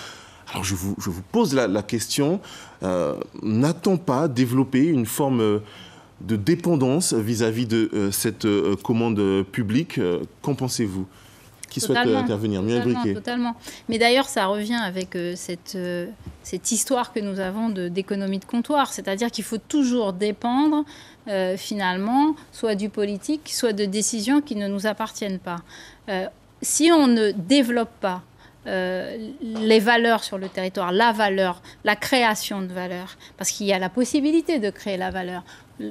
Alors je vous pose la question, n'a-t-on pas développé une forme de dépendance vis-à-vis de cette commande publique? Qu'en pensez-vous? Qui souhaite intervenir? Miel Briquet.
Totalement. Mais d'ailleurs, ça revient avec cette histoire que nous avons d'économie de comptoir. C'est-à-dire qu'il faut toujours dépendre, finalement, soit du politique, soit de décisions qui ne nous appartiennent pas. Si on ne développe pas les valeurs sur le territoire, la valeur, la création de valeur, parce qu'il y a la possibilité de créer la valeur.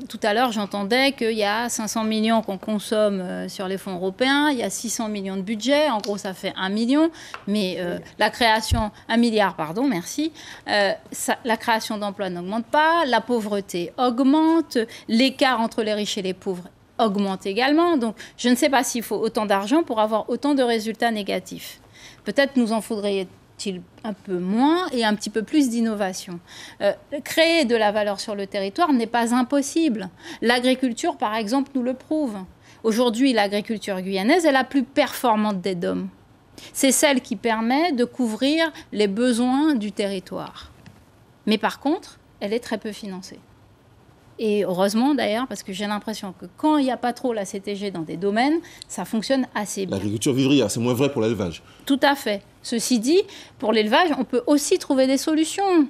Tout à l'heure, j'entendais qu'il y a 500 millions qu'on consomme sur les fonds européens, il y a 600 millions de budget, en gros ça fait 1 million, mais la création, 1 milliard, pardon, merci, la création d'emplois n'augmente pas, la pauvreté augmente, l'écart entre les riches et les pauvres augmente également, donc je ne sais pas s'il faut autant d'argent pour avoir autant de résultats négatifs. Peut-être nous en faudrait-il un peu moins et un petit peu plus d'innovation. Créer de la valeur sur le territoire n'est pas impossible. L'agriculture, par exemple, nous le prouve. Aujourd'hui, l'agriculture guyanaise est la plus performante des DOM. C'est celle qui permet de couvrir les besoins du territoire. Mais par contre, elle est très peu financée. Et heureusement d'ailleurs, parce que j'ai l'impression que quand il n'y a pas trop la CTG dans des domaines, ça fonctionne assez bien.
L'agriculture vivrière, c'est moins vrai pour l'élevage.
Tout à fait. Ceci dit, pour l'élevage, on peut aussi trouver des solutions.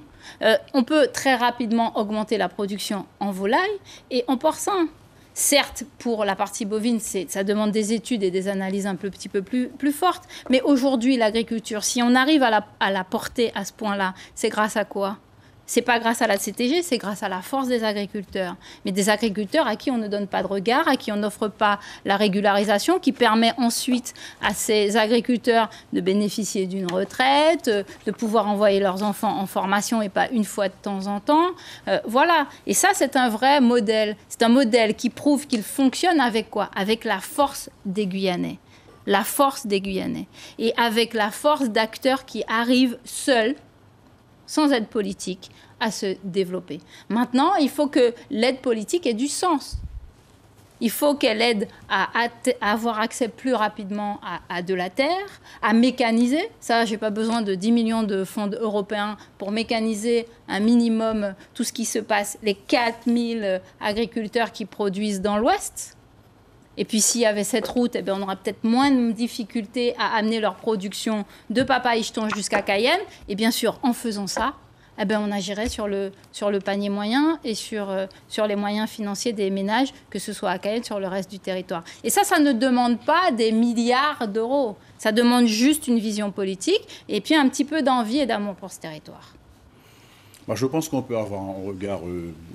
On peut très rapidement augmenter la production en volaille et en porcin. Certes, pour la partie bovine, ça demande des études et des analyses un petit peu plus fortes. Mais aujourd'hui, l'agriculture, si on arrive à la porter à ce point-là, c'est grâce à quoi ? C'est pas grâce à la CTG, c'est grâce à la force des agriculteurs. Mais des agriculteurs à qui on ne donne pas de regard, à qui on n'offre pas la régularisation, qui permet ensuite à ces agriculteurs de bénéficier d'une retraite, de pouvoir envoyer leurs enfants en formation et pas une fois de temps en temps. Voilà. Et ça, c'est un vrai modèle. C'est un modèle qui prouve qu'il fonctionne avec quoi ? Avec la force des Guyanais. La force des Guyanais. Et avec la force d'acteurs qui arrivent seuls, sans aide politique, à se développer. Maintenant, il faut que l'aide politique ait du sens. Il faut qu'elle aide à avoir accès plus rapidement à de la terre, à mécaniser. Ça, je n'ai pas besoin de 10 millions de fonds européens pour mécaniser un minimum tout ce qui se passe, les 4000 agriculteurs qui produisent dans l'Ouest. Et puis s'il y avait cette route, on aurait peut-être moins de difficultés à amener leur production de Papa-Icheton jusqu'à Cayenne. Et bien sûr, en faisant ça, on agirait sur le panier moyen et sur les moyens financiers des ménages, que ce soit à Cayenne, sur le reste du territoire. Et ça ne demande pas des milliards d'euros. Ça demande juste une vision politique et puis un petit peu d'envie et d'amour pour ce territoire.
Je pense qu'on peut avoir un regard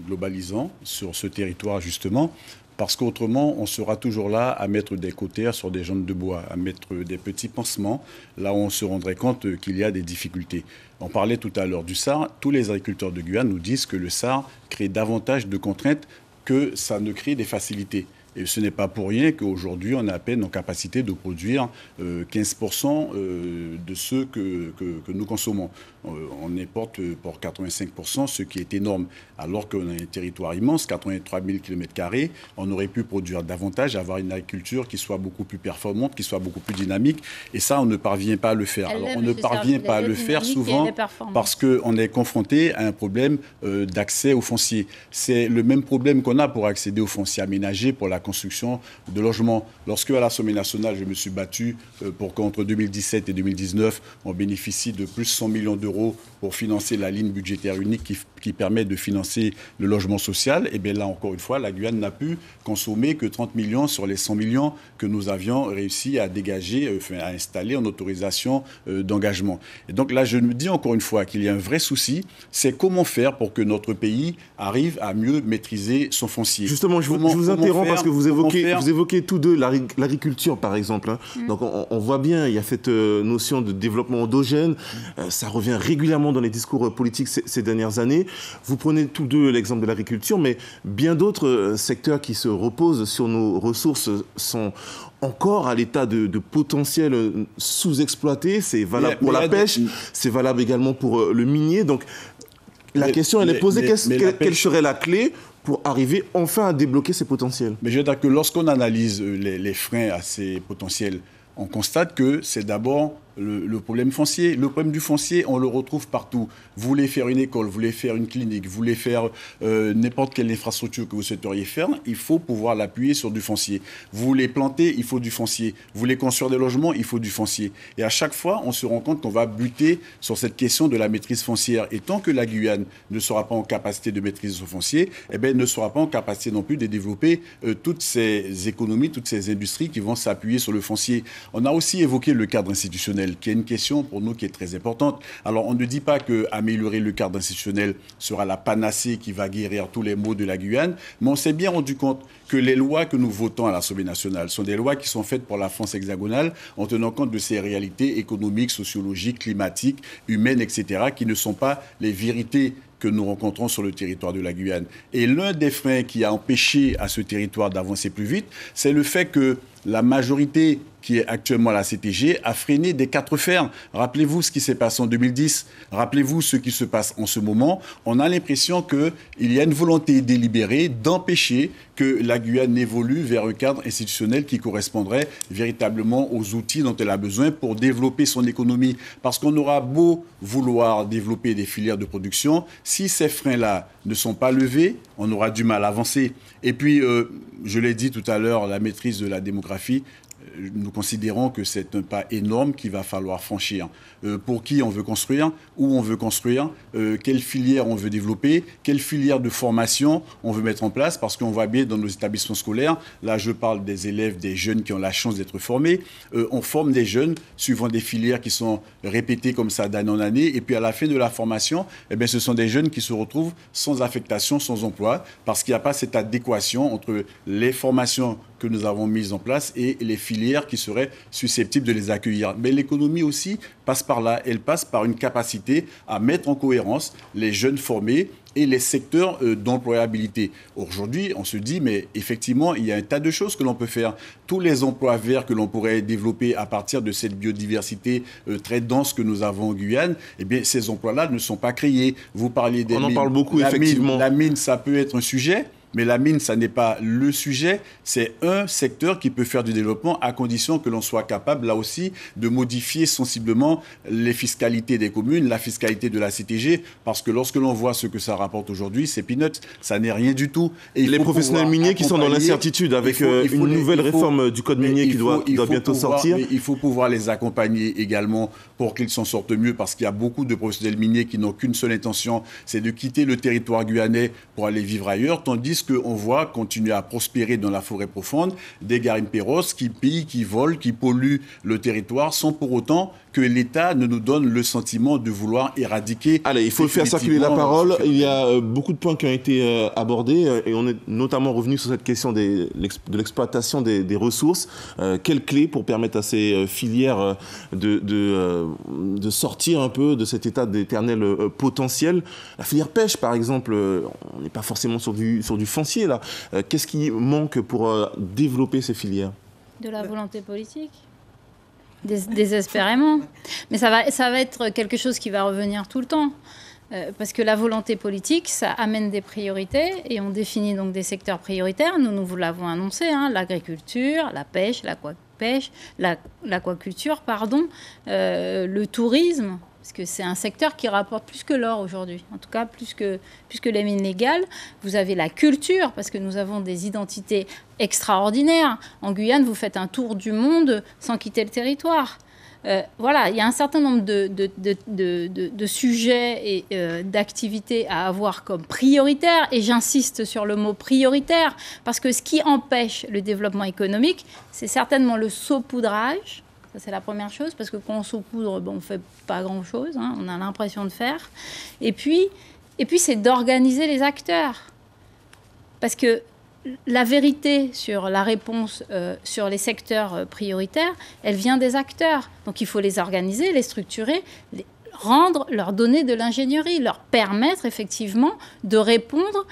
globalisant sur ce territoire, justement. Parce qu'autrement, on sera toujours là à mettre des cautères sur des jambes de bois, à mettre des petits pansements, là où on se rendrait compte qu'il y a des difficultés. On parlait tout à l'heure du SAR. Tous les agriculteurs de Guyane nous disent que le SAR crée davantage de contraintes que ça ne crée des facilités. Et ce n'est pas pour rien qu'aujourd'hui, on a à peine en capacité de produire 15% de ce que nous consommons. On importe pour 85%, ce qui est énorme. Alors qu'on a un territoire immense, 83 000 km², on aurait pu produire davantage, avoir une agriculture qui soit beaucoup plus performante, qui soit beaucoup plus dynamique. Et ça, on ne parvient pas à le faire. Alors, on ne parvient pas à le faire souvent parce qu'on est confronté à un problème d'accès au foncier. C'est le même problème qu'on a pour accéder au foncier aménagé, pour la construction de logements. Lorsque, à l'Assemblée nationale, je me suis battu pour qu'entre 2017 et 2019, on bénéficie de plus de 100 millions d'euros pour financer la ligne budgétaire unique qui permet de financer le logement social, et bien là, encore une fois, la Guyane n'a pu consommer que 30 millions sur les 100 millions que nous avions réussi à dégager, à installer en autorisation d'engagement. Et donc là, je me dis encore une fois qu'il y a un vrai souci, c'est comment faire pour que notre pays arrive à mieux maîtriser son foncier.
Justement, je vous interromps parce que vous évoquez tous deux l'agriculture, par exemple. Donc on voit bien, il y a cette notion de développement endogène. Ça revient régulièrement dans les discours politiques ces dernières années. Vous prenez tous deux l'exemple de l'agriculture, mais bien d'autres secteurs qui se reposent sur nos ressources sont encore à l'état de potentiel sous-exploité. C'est valable pour la pêche, c'est valable également pour le minier. Donc la question, elle est posée, quelle serait la clé pour arriver enfin à débloquer ces potentiels?
Mais je veux dire que lorsqu'on analyse les freins à ces potentiels, on constate que c'est d'abord le problème foncier. Le problème du foncier, on le retrouve partout. Vous voulez faire une école, vous voulez faire une clinique, vous voulez faire n'importe quelle infrastructure que vous souhaiteriez faire, il faut pouvoir l'appuyer sur du foncier. Vous voulez planter, il faut du foncier. Vous voulez construire des logements, il faut du foncier. Et à chaque fois, on se rend compte qu'on va buter sur cette question de la maîtrise foncière. Et tant que la Guyane ne sera pas en capacité de maîtriser son foncier, eh bien, elle ne sera pas en capacité non plus de développer toutes ces économies, toutes ces industries qui vont s'appuyer sur le foncier. On a aussi évoqué le cadre institutionnel, qui est une question pour nous qui est très importante. Alors, on ne dit pas qu'améliorer le cadre institutionnel sera la panacée qui va guérir tous les maux de la Guyane, mais on s'est bien rendu compte que les lois que nous votons à l'Assemblée nationale sont des lois qui sont faites pour la France hexagonale en tenant compte de ses réalités économiques, sociologiques, climatiques, humaines, etc., qui ne sont pas les vérités que nous rencontrons sur le territoire de la Guyane. Et l'un des freins qui a empêché à ce territoire d'avancer plus vite, c'est le fait que la majorité qui est actuellement à la CTG a freiné des 4 fers. Rappelez-vous ce qui s'est passé en 2010. Rappelez-vous ce qui se passe en ce moment. On a l'impression qu'il y a une volonté délibérée d'empêcher que la Guyane évolue vers un cadre institutionnel qui correspondrait véritablement aux outils dont elle a besoin pour développer son économie. Parce qu'on aura beau vouloir développer des filières de production, si ces freins-là ne sont pas levés, on aura du mal à avancer. Et puis, je l'ai dit tout à l'heure, la maîtrise de la démographie, nous considérons que c'est un pas énorme qu'il va falloir franchir. Pour qui on veut construire, où on veut construire, quelle filière on veut développer, quelle filière de formation on veut mettre en place, parce qu'on voit bien dans nos établissements scolaires, là je parle des élèves, des jeunes qui ont la chance d'être formés, on forme des jeunes suivant des filières qui sont répétées comme ça d'année en année, et puis à la fin de la formation, eh bien, ce sont des jeunes qui se retrouvent sans affectation, sans emploi, parce qu'il n'y a pas cette adéquation entre les formations que nous avons mises en place et les filières qui seraient susceptibles de les accueillir. Mais l'économie aussi passe par là. Elle passe par une capacité à mettre en cohérence les jeunes formés et les secteurs d'employabilité. Aujourd'hui, on se dit, mais effectivement, il y a un tas de choses que l'on peut faire. Tous les emplois verts que l'on pourrait développer à partir de cette biodiversité très dense que nous avons en Guyane, eh bien, ces emplois-là ne sont pas créés. Vous parliez des mines.
On en parle beaucoup, effectivement.
La mine, ça peut être un sujet. Mais la mine, ça n'est pas le sujet, c'est un secteur qui peut faire du développement à condition que l'on soit capable, là aussi, de modifier sensiblement les fiscalités des communes, la fiscalité de la CTG, parce que lorsque l'on voit ce que ça rapporte aujourd'hui, c'est peanuts, ça n'est rien du tout.
Et les professionnels miniers qui sont dans l'incertitude avec une nouvelle réforme du code minier qui doit bientôt sortir.
Il faut pouvoir les accompagner également pour qu'ils s'en sortent mieux, parce qu'il y a beaucoup de professionnels miniers qui n'ont qu'une seule intention, c'est de quitter le territoire guyanais pour aller vivre ailleurs, tandis qu'on voit continuer à prospérer dans la forêt profonde des garimperos qui pillent, qui volent, qui polluent le territoire sans pour autant que l'État ne nous donne le sentiment de vouloir éradiquer.
Allez, il faut faire circuler la parole. Il y a beaucoup de points qui ont été abordés et on est notamment revenu sur cette question de l'exploitation des ressources. Quelles clés pour permettre à ces filières de sortir un peu de cet état d'éternel potentiel? La filière pêche, par exemple, on n'est pas forcément sur du foncier, là. Qu'est-ce qui manque pour développer ces filières?
De la volonté politique. Désespérément. Mais ça va être quelque chose qui va revenir tout le temps. Parce que la volonté politique, ça amène des priorités et on définit donc des secteurs prioritaires. Nous vous l'avons annoncé, hein, l'agriculture, la pêche, l'aquaculture, le tourisme. Parce que c'est un secteur qui rapporte plus que l'or aujourd'hui, en tout cas plus que les mines légales. Vous avez la culture, parce que nous avons des identités extraordinaires. En Guyane, vous faites un tour du monde sans quitter le territoire. Voilà, il y a un certain nombre de sujets et d'activités à avoir comme prioritaires, et j'insiste sur le mot prioritaire, parce que ce qui empêche le développement économique, c'est certainement le saupoudrage. Ça, c'est la première chose, parce que quand on saupoudre, on ne fait pas grand-chose, hein, on a l'impression de faire. Et puis c'est d'organiser les acteurs. Parce que la vérité sur la réponse sur les secteurs prioritaires, elle vient des acteurs. Donc il faut les organiser, les structurer, leur donner de l'ingénierie, leur permettre effectivement de répondre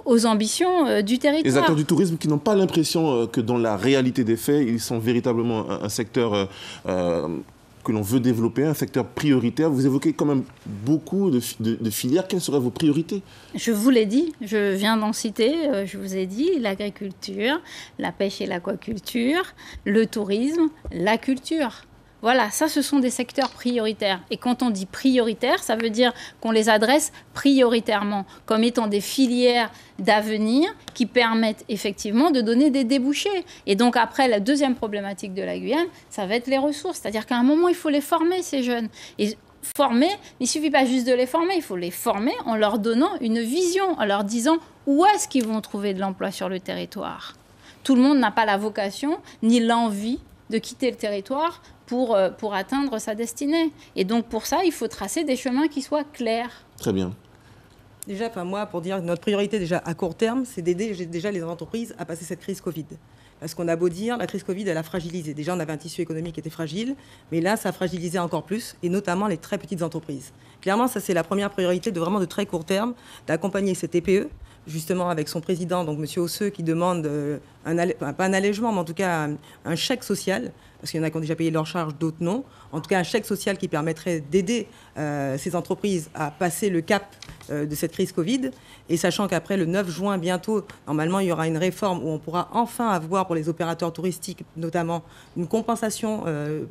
aux ambitions du territoire.
Les acteurs du tourisme qui n'ont pas l'impression que dans la réalité des faits, ils sont véritablement un secteur que l'on veut développer, un secteur prioritaire. Vous évoquez quand même beaucoup de filières. Quelles seraient vos priorités?
Je vous l'ai dit, je viens d'en citer, je vous ai dit l'agriculture, la pêche et l'aquaculture, le tourisme, la culture. Voilà, ça, ce sont des secteurs prioritaires. Et quand on dit prioritaire, ça veut dire qu'on les adresse prioritairement, comme étant des filières d'avenir qui permettent effectivement de donner des débouchés. Et donc après, la deuxième problématique de la Guyane, ça va être les ressources. C'est-à-dire qu'à un moment, il faut les former, ces jeunes. Et former, il ne suffit pas juste de les former, il faut les former en leur donnant une vision, en leur disant où est-ce qu'ils vont trouver de l'emploi sur le territoire. Tout le monde n'a pas la vocation ni l'envie de quitter le territoire pour atteindre sa destinée. Et donc, pour ça, il faut tracer des chemins qui soient clairs.
Très bien.
Déjà, moi, pour dire notre priorité déjà à court terme, c'est d'aider déjà les entreprises à passer cette crise Covid. Parce qu'on a beau dire, la crise Covid, elle a fragilisé. Déjà, on avait un tissu économique qui était fragile, mais là, ça a fragilisé encore plus, et notamment les très petites entreprises. Clairement, ça, c'est la première priorité de très court terme, d'accompagner ces TPE, justement avec son président, donc M. Osseux, qui demande pas un allègement, mais en tout cas un chèque social, parce qu'il y en a qui ont déjà payé leurs charges, d'autres non. En tout cas, un chèque social qui permettrait d'aider ces entreprises à passer le cap de cette crise Covid. Et sachant qu'après, le 9 juin, bientôt, normalement, il y aura une réforme où on pourra enfin avoir pour les opérateurs touristiques, notamment, une compensation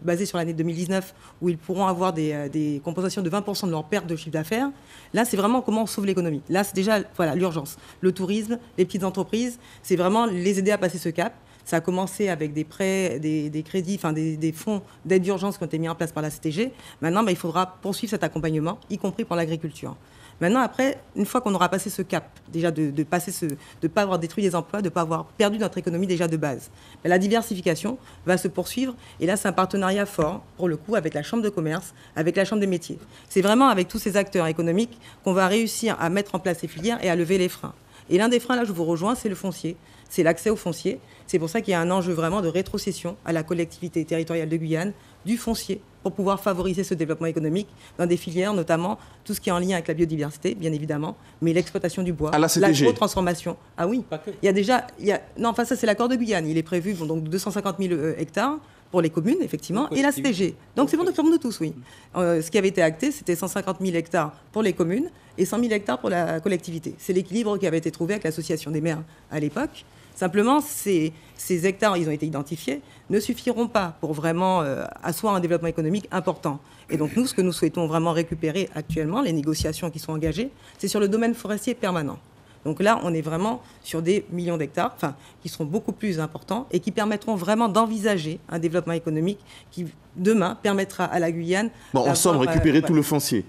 basée sur l'année 2019, où ils pourront avoir des compensations de 20% de leur perte de chiffre d'affaires. Là, c'est vraiment comment on sauve l'économie. Là, c'est déjà l'urgence. Le tourisme, les petites entreprises, c'est vraiment les aider à passer ce cap. Ça a commencé avec des prêts, des crédits, des fonds d'aide d'urgence qui ont été mis en place par la CTG. Maintenant, il faudra poursuivre cet accompagnement, y compris pour l'agriculture. Maintenant, après, une fois qu'on aura passé ce cap, déjà de ne pas avoir détruit les emplois, de ne pas avoir perdu notre économie déjà de base, la diversification va se poursuivre. Et là, c'est un partenariat fort, pour le coup, avec la Chambre de commerce, avec la Chambre des métiers. C'est vraiment avec tous ces acteurs économiques qu'on va réussir à mettre en place ces filières et à lever les freins. Et l'un des freins, là, je vous rejoins, c'est le foncier. C'est l'accès au foncier. C'est pour ça qu'il y a un enjeu vraiment de rétrocession à la collectivité territoriale de Guyane du foncier pour pouvoir favoriser ce développement économique dans des filières, notamment tout ce qui est en lien avec la biodiversité, bien évidemment, mais l'exploitation du bois, l'agro-transformation. Ah oui, il y a déjà... Non, enfin ça c'est l'accord de Guyane. Il est prévu donc 250 000 hectares pour les communes, effectivement, et la CTG. Donc c'est bon, pour nous tous, oui. Ce qui avait été acté, c'était 150 000 hectares pour les communes et 100 000 hectares pour la collectivité. C'est l'équilibre qui avait été trouvé avec l'association des maires à l'époque. Simplement, ces hectares, ils ont été identifiés, ne suffiront pas pour vraiment asseoir un développement économique important. Et donc nous, ce que nous souhaitons vraiment récupérer actuellement, les négociations qui sont engagées, c'est sur le domaine forestier permanent. Donc là, on est vraiment sur des millions d'hectares, qui seront beaucoup plus importants et qui permettront vraiment d'envisager un développement économique qui, demain, permettra à la Guyane...
en somme, récupérer tout le foncier.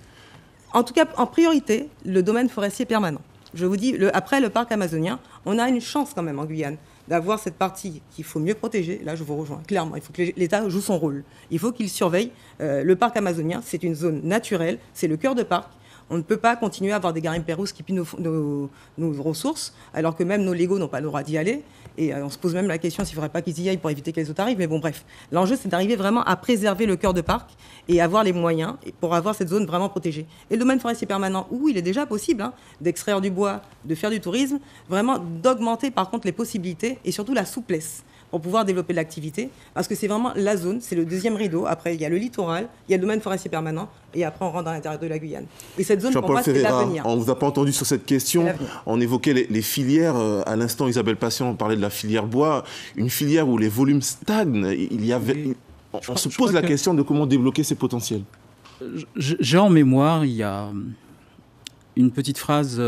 En tout cas, en priorité, le domaine forestier permanent. Je vous dis, après le parc amazonien, on a une chance quand même en Guyane d'avoir cette partie qu'il faut mieux protéger. Là, je vous rejoins clairement. Il faut que l'État joue son rôle. Il faut qu'il surveille. Le parc amazonien, c'est une zone naturelle. C'est le cœur de parc. On ne peut pas continuer à avoir des garimpeiros qui pillent nos ressources, alors que même nos légaux n'ont pas le droit d'y aller. Et on se pose même la question s'il ne faudrait pas qu'ils y aillent pour éviter que les autres arrivent. Mais bon, bref. L'enjeu, c'est d'arriver vraiment à préserver le cœur de parc et avoir les moyens pour avoir cette zone vraiment protégée. Et le domaine forestier permanent, où il est déjà possible d'extraire du bois, de faire du tourisme, vraiment d'augmenter par contre les possibilités et surtout la souplesse pour pouvoir développer l'activité, parce que c'est vraiment la zone, c'est le deuxième rideau. Après, il y a le littoral, il y a le domaine forestier permanent, et après, on rentre dans l'intérieur de la Guyane. Et cette zone, pour moi, c'est l'avenir.
On ne vous a pas entendu sur cette question. On évoquait les filières. À l'instant, Isabelle Patient parlait de la filière bois, une filière où les volumes stagnent. On se pose la question de comment débloquer ces potentiels.
J'ai en mémoire, il y a une petite phrase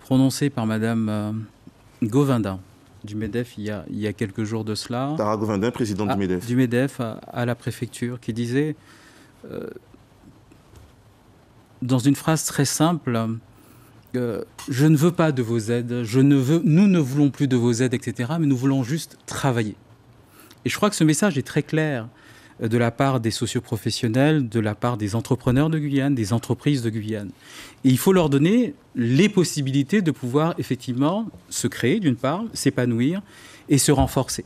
prononcée par Madame Govindin, du MEDEF il y a quelques jours de cela.
Tara Govindin, présidente du MEDEF.
Du MEDEF à la préfecture, qui disait, dans une phrase très simple, je ne veux pas de vos aides, nous ne voulons plus de vos aides, etc., mais nous voulons juste travailler. Et je crois que ce message est très clair. de la part des socioprofessionnels, de la part des entrepreneurs de Guyane, des entreprises de Guyane. Et il faut leur donner les possibilités de pouvoir effectivement se créer, d'une part, s'épanouir et se renforcer.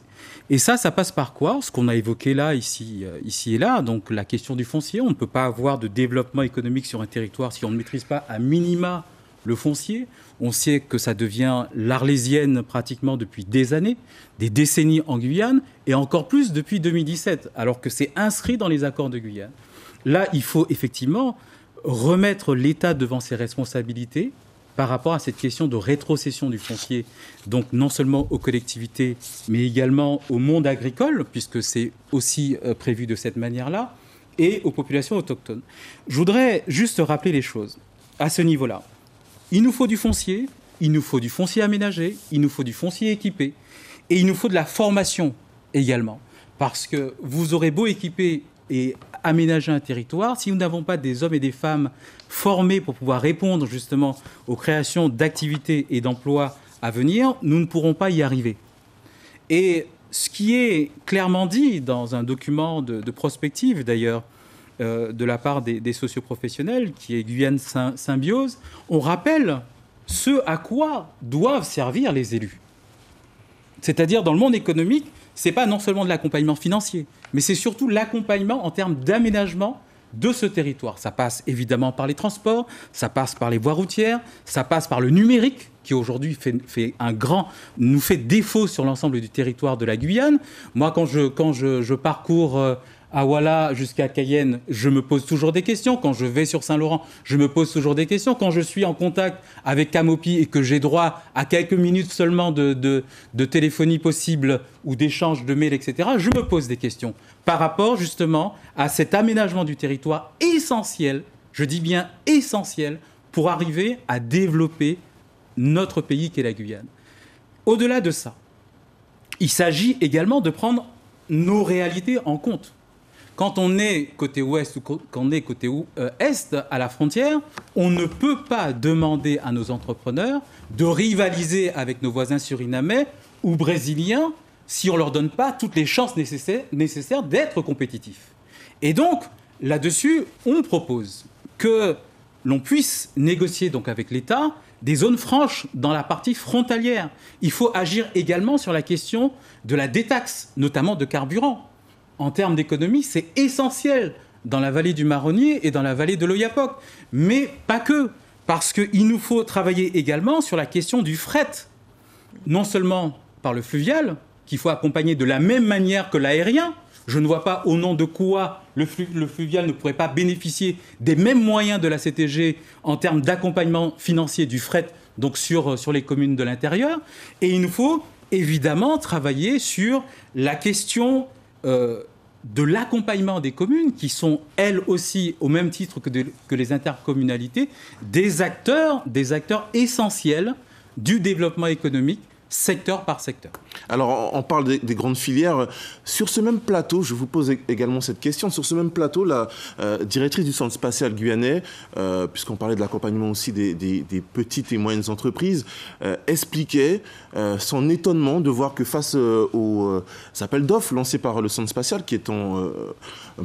Et ça passe par quoi? Ce qu'on a évoqué là, ici et là, donc la question du foncier. On ne peut pas avoir de développement économique sur un territoire si on ne maîtrise pas à minima le foncier. On sait que ça devient l'arlésienne pratiquement depuis des années, des décennies en Guyane, et encore plus depuis 2017, alors que c'est inscrit dans les accords de Guyane. Là, il faut effectivement remettre l'État devant ses responsabilités par rapport à cette question de rétrocession du foncier, donc non seulement aux collectivités, mais également au monde agricole, puisque c'est aussi prévu de cette manière-là, et aux populations autochtones. Je voudrais juste rappeler les choses à ce niveau-là. Il nous faut du foncier aménagé, il nous faut du foncier équipé, et il nous faut de la formation également. Parce que vous aurez beau équiper et aménager un territoire, si nous n'avons pas des hommes et des femmes formés pour pouvoir répondre justement aux créations d'activités et d'emplois à venir, nous ne pourrons pas y arriver. Et ce qui est clairement dit dans un document de prospective d'ailleurs, de la part des socioprofessionnels, qui est Guyane Symbiose, on rappelle ce à quoi doivent servir les élus. C'est-à-dire dans le monde économique, ce n'est pas non seulement de l'accompagnement financier, mais c'est surtout l'accompagnement en termes d'aménagement de ce territoire. Ça passe évidemment par les transports, ça passe par les voies routières, ça passe par le numérique, qui aujourd'hui nous fait défaut sur l'ensemble du territoire de la Guyane. Moi, quand je parcours à Ouala jusqu'à Cayenne, je me pose toujours des questions. Quand je vais sur Saint-Laurent, je me pose toujours des questions. Quand je suis en contact avec Camopi et que j'ai droit à quelques minutes seulement de téléphonie possible ou d'échange de mails, etc., je me pose des questions par rapport justement à cet aménagement du territoire essentiel, je dis bien essentiel, pour arriver à développer notre pays qu'est la Guyane. Au-delà de ça, il s'agit également de prendre nos réalités en compte. Quand on est côté ouest ou quand on est côté est, à la frontière, on ne peut pas demander à nos entrepreneurs de rivaliser avec nos voisins surinamais ou brésiliens si on ne leur donne pas toutes les chances nécessaires d'être compétitifs. Et donc, là-dessus, on propose que l'on puisse négocier donc avec l'État des zones franches dans la partie frontalière. Il faut agir également sur la question de la détaxe, notamment de carburant. En termes d'économie, c'est essentiel dans la vallée du Maroni et dans la vallée de l'Oyapock. Mais pas que, parce qu'il nous faut travailler également sur la question du fret. Non seulement par le fluvial, qu'il faut accompagner de la même manière que l'aérien. Je ne vois pas au nom de quoi le fluvial ne pourrait pas bénéficier des mêmes moyens de la CTG en termes d'accompagnement financier du fret, donc sur les communes de l'intérieur. Et il nous faut évidemment travailler sur la question de l'accompagnement des communes, qui sont elles aussi, au même titre que les intercommunalités, des acteurs essentiels du développement économique, secteur par secteur.
Alors, on parle des grandes filières. Sur ce même plateau, je vous pose également cette question, sur ce même plateau, la directrice du Centre spatial guyanais, puisqu'on parlait de l'accompagnement aussi des petites et moyennes entreprises, expliquait son étonnement de voir que face aux appels d'offres lancés par le Centre spatial, qui est en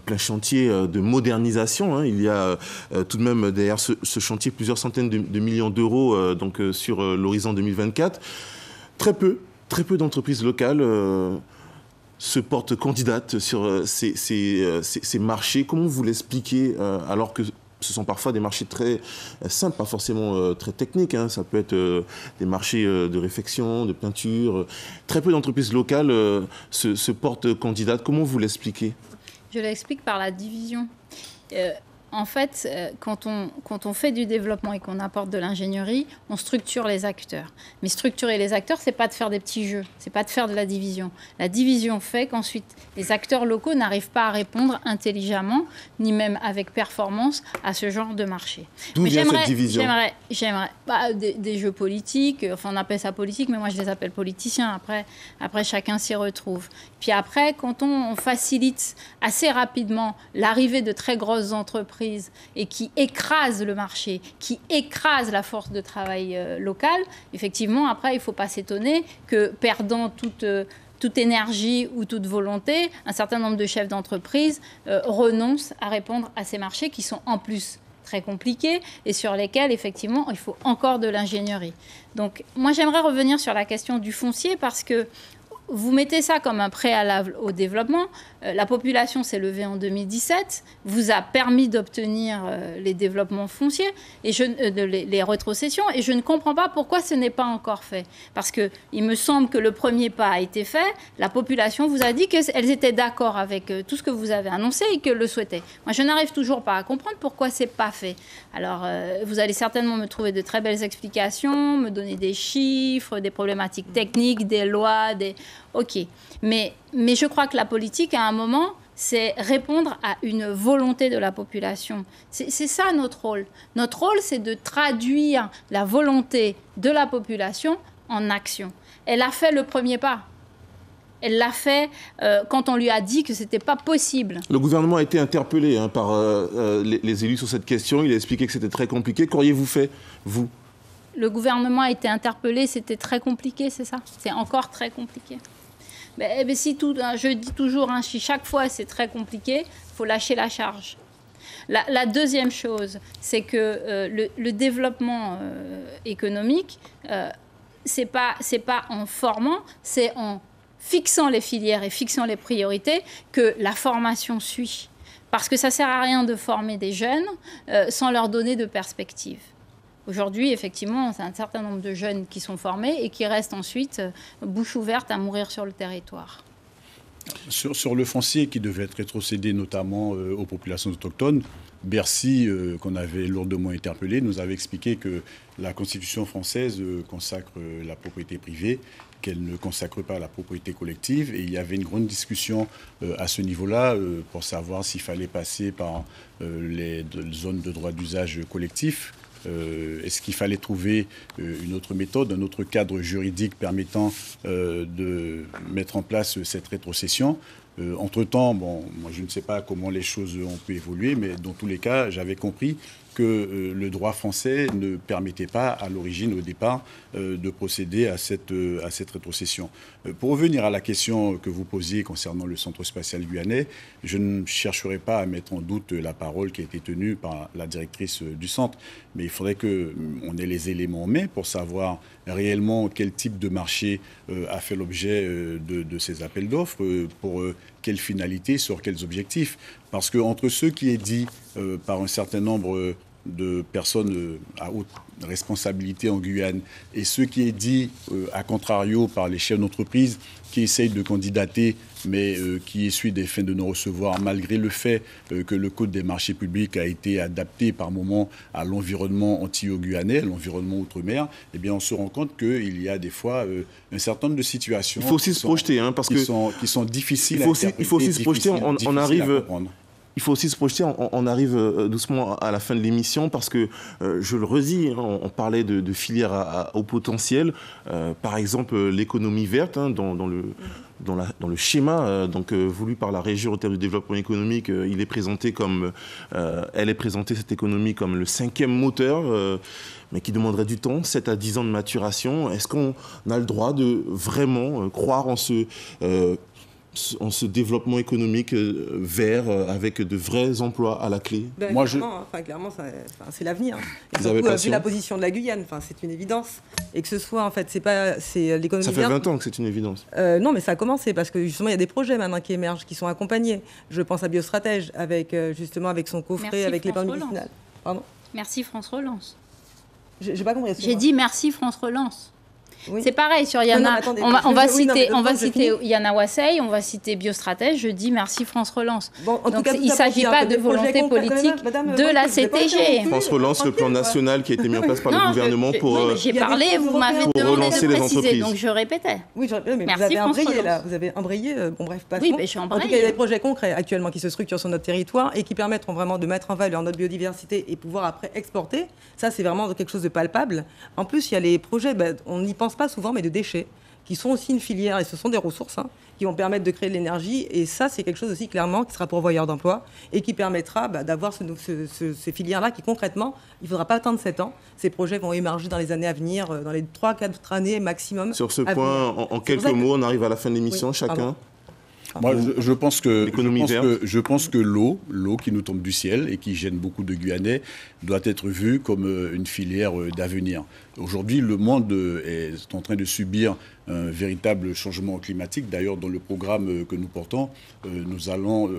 plein chantier de modernisation, il y a tout de même derrière ce chantier plusieurs centaines de millions d'euros donc sur l'horizon 2024, Très peu d'entreprises locales se portent candidates sur ces marchés. Comment vous l'expliquez alors que ce sont parfois des marchés très simples, pas forcément très techniques. Ça peut être des marchés de réfection, de peinture. Très peu d'entreprises locales se portent candidates. Comment vous l'expliquez ?
Je l'explique par la division. En fait, quand on fait du développement et qu'on apporte de l'ingénierie, on structure les acteurs. Mais structurer les acteurs, c'est pas de faire des petits jeux, c'est pas de faire de la division. La division fait qu'ensuite, les acteurs locaux n'arrivent pas à répondre intelligemment, ni même avec performance, à ce genre de marché.
D'où vient cette division ?
J'aimerais des jeux politiques, enfin on appelle ça politique, mais moi je les appelle politiciens. Après chacun s'y retrouve. Puis après, quand on facilite assez rapidement l'arrivée de très grosses entreprises et qui écrasent le marché, qui écrasent la force de travail locale, effectivement, après, il ne faut pas s'étonner que perdant toute énergie ou toute volonté, un certain nombre de chefs d'entreprise renoncent à répondre à ces marchés qui sont en plus très compliqués et sur lesquels, effectivement, il faut encore de l'ingénierie. Donc, moi, j'aimerais revenir sur la question du foncier parce que vous mettez ça comme un préalable au développement. La population s'est levée en 2017, vous a permis d'obtenir les développements fonciers, et les rétrocessions, et je ne comprends pas pourquoi ce n'est pas encore fait. Parce qu'il me semble que le premier pas a été fait, la population vous a dit qu'elles étaient d'accord avec tout ce que vous avez annoncé et qu'elles le souhaitaient. Moi, je n'arrive toujours pas à comprendre pourquoi ce n'est pas fait. Alors, vous allez certainement me trouver de très belles explications, me donner des chiffres, des problématiques techniques, des lois, OK. Mais je crois que la politique, à un moment, c'est répondre à une volonté de la population. C'est ça notre rôle. Notre rôle, c'est de traduire la volonté de la population en action. Elle a fait le premier pas. Elle l'a fait quand on lui a dit que ce n'était pas possible.
Le gouvernement a été interpellé par les élus sur cette question. Il a expliqué que c'était très compliqué. Qu'auriez-vous fait, vous ?
Le gouvernement a été interpellé, c'était très compliqué, c'est ça ? C'est encore très compliqué. Mais si je dis toujours, si chaque fois c'est très compliqué, il faut lâcher la charge. La deuxième chose, c'est que le développement économique, c'est pas en formant, c'est en fixant les filières et fixant les priorités que la formation suit. Parce que ça ne sert à rien de former des jeunes sans leur donner de perspective. Aujourd'hui, effectivement, c'est un certain nombre de jeunes qui sont formés et qui restent ensuite bouche ouverte à mourir sur le territoire.
Sur le foncier qui devait être rétrocédé notamment aux populations autochtones, Bercy, qu'on avait lourdement interpellé, nous avait expliqué que la Constitution française consacre la propriété privée, qu'elle ne consacre pas la propriété collective. Et il y avait une grande discussion à ce niveau-là pour savoir s'il fallait passer par les zones de droit d'usage collectif. Est-ce qu'il fallait trouver une autre méthode, un autre cadre juridique permettant de mettre en place cette rétrocession ? Entre-temps, moi je ne sais pas comment les choses ont pu évoluer, mais dans tous les cas, j'avais compris que le droit français ne permettait pas à l'origine, au départ, de procéder à cette rétrocession. Pour revenir à la question que vous posiez concernant le Centre spatial guyanais, je ne chercherai pas à mettre en doute la parole qui a été tenue par la directrice du centre, mais il faudrait qu'on ait les éléments en main pour savoir réellement quel type de marché a fait l'objet de ces appels d'offres, pour quelles finalités, sur quels objectifs. Parce qu'entre ce qui est dit par un certain nombre de personnes à haute responsabilité en Guyane et ce qui est dit à contrario par les chefs d'entreprise qui essayent de candidater mais qui essuient des fins de non-recevoir malgré le fait que le code des marchés publics a été adapté par moments à l'environnement antillais-guyanais, l'environnement outre-mer, eh bien on se rend compte qu'il y a des fois un certain nombre de situations.
Il faut aussi se projeter, parce que
qui sont difficiles à interpréter.
Il faut aussi se projeter, Il faut aussi se projeter, on arrive doucement à la fin de l'émission parce que, je le redis, on parlait de filières à haut potentiel. Par exemple, l'économie verte, dans le schéma voulu par la région européenne de développement économique, elle est présentée cette économie comme le 5e moteur, mais qui demanderait du temps, 7 à 10 ans de maturation. Est-ce qu'on a le droit de vraiment croire en ce développement économique vert avec de vrais emplois à la clé?
Clairement, c'est l'avenir. Et surtout, vu la position de la Guyane, c'est une évidence. Et que ce soit, c'est l'économie
verte. Ça fait 20 ans que c'est une évidence.
Non, mais ça a commencé parce que justement, il y a des projets maintenant qui émergent, qui sont accompagnés. Je pense à Biostratège, avec son coffret,
merci
avec l'épargne médicinale.
Pardon ? Merci France Relance.
J'ai pas compris.
J'ai dit merci France Relance. Oui. C'est pareil sur Yana. On va citer Yana Wassey, on va citer Biostratège. Je dis merci France Relance. Donc il ne s'agit pas de volonté politique de la CTG.
France Relance, le plan national qui a été mis en place par le gouvernement pour.
J'ai parlé, vous m'avez demandé de préciser, donc je répétais.
Oui, mais merci vous avez embrayé là. Vous avez embrayé. Passons.
Oui, mais je suis embrayé.
En tout cas, il y a des projets concrets actuellement qui se structurent sur notre territoire et qui permettront vraiment de mettre en valeur notre biodiversité et pouvoir après exporter. Ça, c'est vraiment quelque chose de palpable. En plus, il y a les projets, on n'y pense pas souvent, mais de déchets, qui sont aussi une filière, et ce sont des ressources qui vont permettre de créer de l'énergie. Et ça, c'est quelque chose aussi, clairement, qui sera pourvoyeur d'emplois et qui permettra d'avoir ces filières-là qui, concrètement, il ne faudra pas attendre 7 ans. Ces projets vont émerger dans les années à venir, dans les 3-4 années maximum.
Sur ce point, en quelques mots, on arrive à la fin de l'émission, chacun.
Moi, je pense que l'eau qui nous tombe du ciel et qui gêne beaucoup de Guyanais doit être vue comme une filière d'avenir. Aujourd'hui, le monde est en train de subir un véritable changement climatique. D'ailleurs, dans le programme que nous portons, nous allons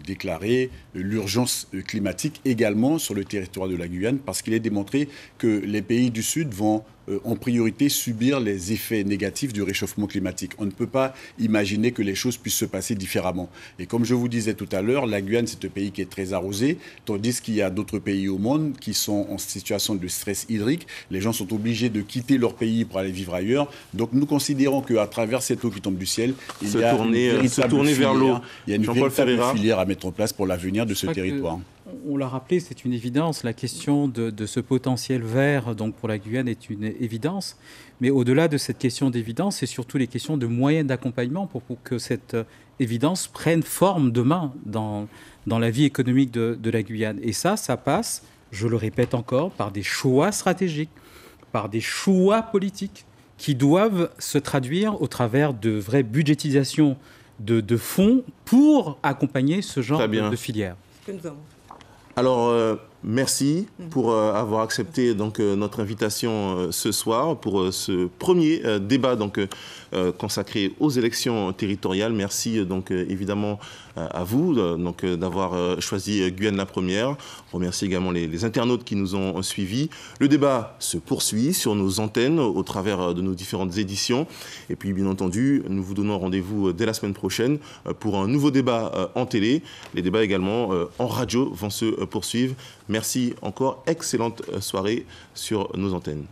déclarer l'urgence climatique également sur le territoire de la Guyane, parce qu'il est démontré que les pays du Sud vont en priorité subir les effets négatifs du réchauffement climatique. On ne peut pas imaginer que les choses puissent se passer différemment. Et comme je vous disais tout à l'heure, la Guyane, c'est un pays qui est très arrosé, tandis qu'il y a d'autres pays au monde qui sont en situation de stress hydrique. Les gens sont obligés de quitter leur pays pour aller vivre ailleurs. Donc nous considérons qu'à travers cette eau qui tombe du ciel, il y a une véritable filière à mettre en place pour l'avenir de ce territoire.
On l'a rappelé, c'est une évidence. La question de ce potentiel vert donc pour la Guyane est une évidence. Mais au-delà de cette question d'évidence, c'est surtout les questions de moyens d'accompagnement pour que cette évidence prenne forme demain dans la vie économique de la Guyane. Et ça passe, je le répète encore, par des choix stratégiques, par des choix politiques qui doivent se traduire au travers de vraies budgétisations de fonds pour accompagner ce genre de filière.
Alors, merci pour avoir accepté donc, notre invitation ce soir pour ce premier débat donc, consacré aux élections territoriales. Merci donc évidemment à vous donc, d'avoir choisi Guyane la première. On remercie également les internautes qui nous ont suivis. Le débat se poursuit sur nos antennes au travers de nos différentes éditions. Et puis bien entendu, nous vous donnons rendez-vous dès la semaine prochaine pour un nouveau débat en télé. Les débats également en radio vont se poursuivre. Merci encore, excellente soirée sur nos antennes.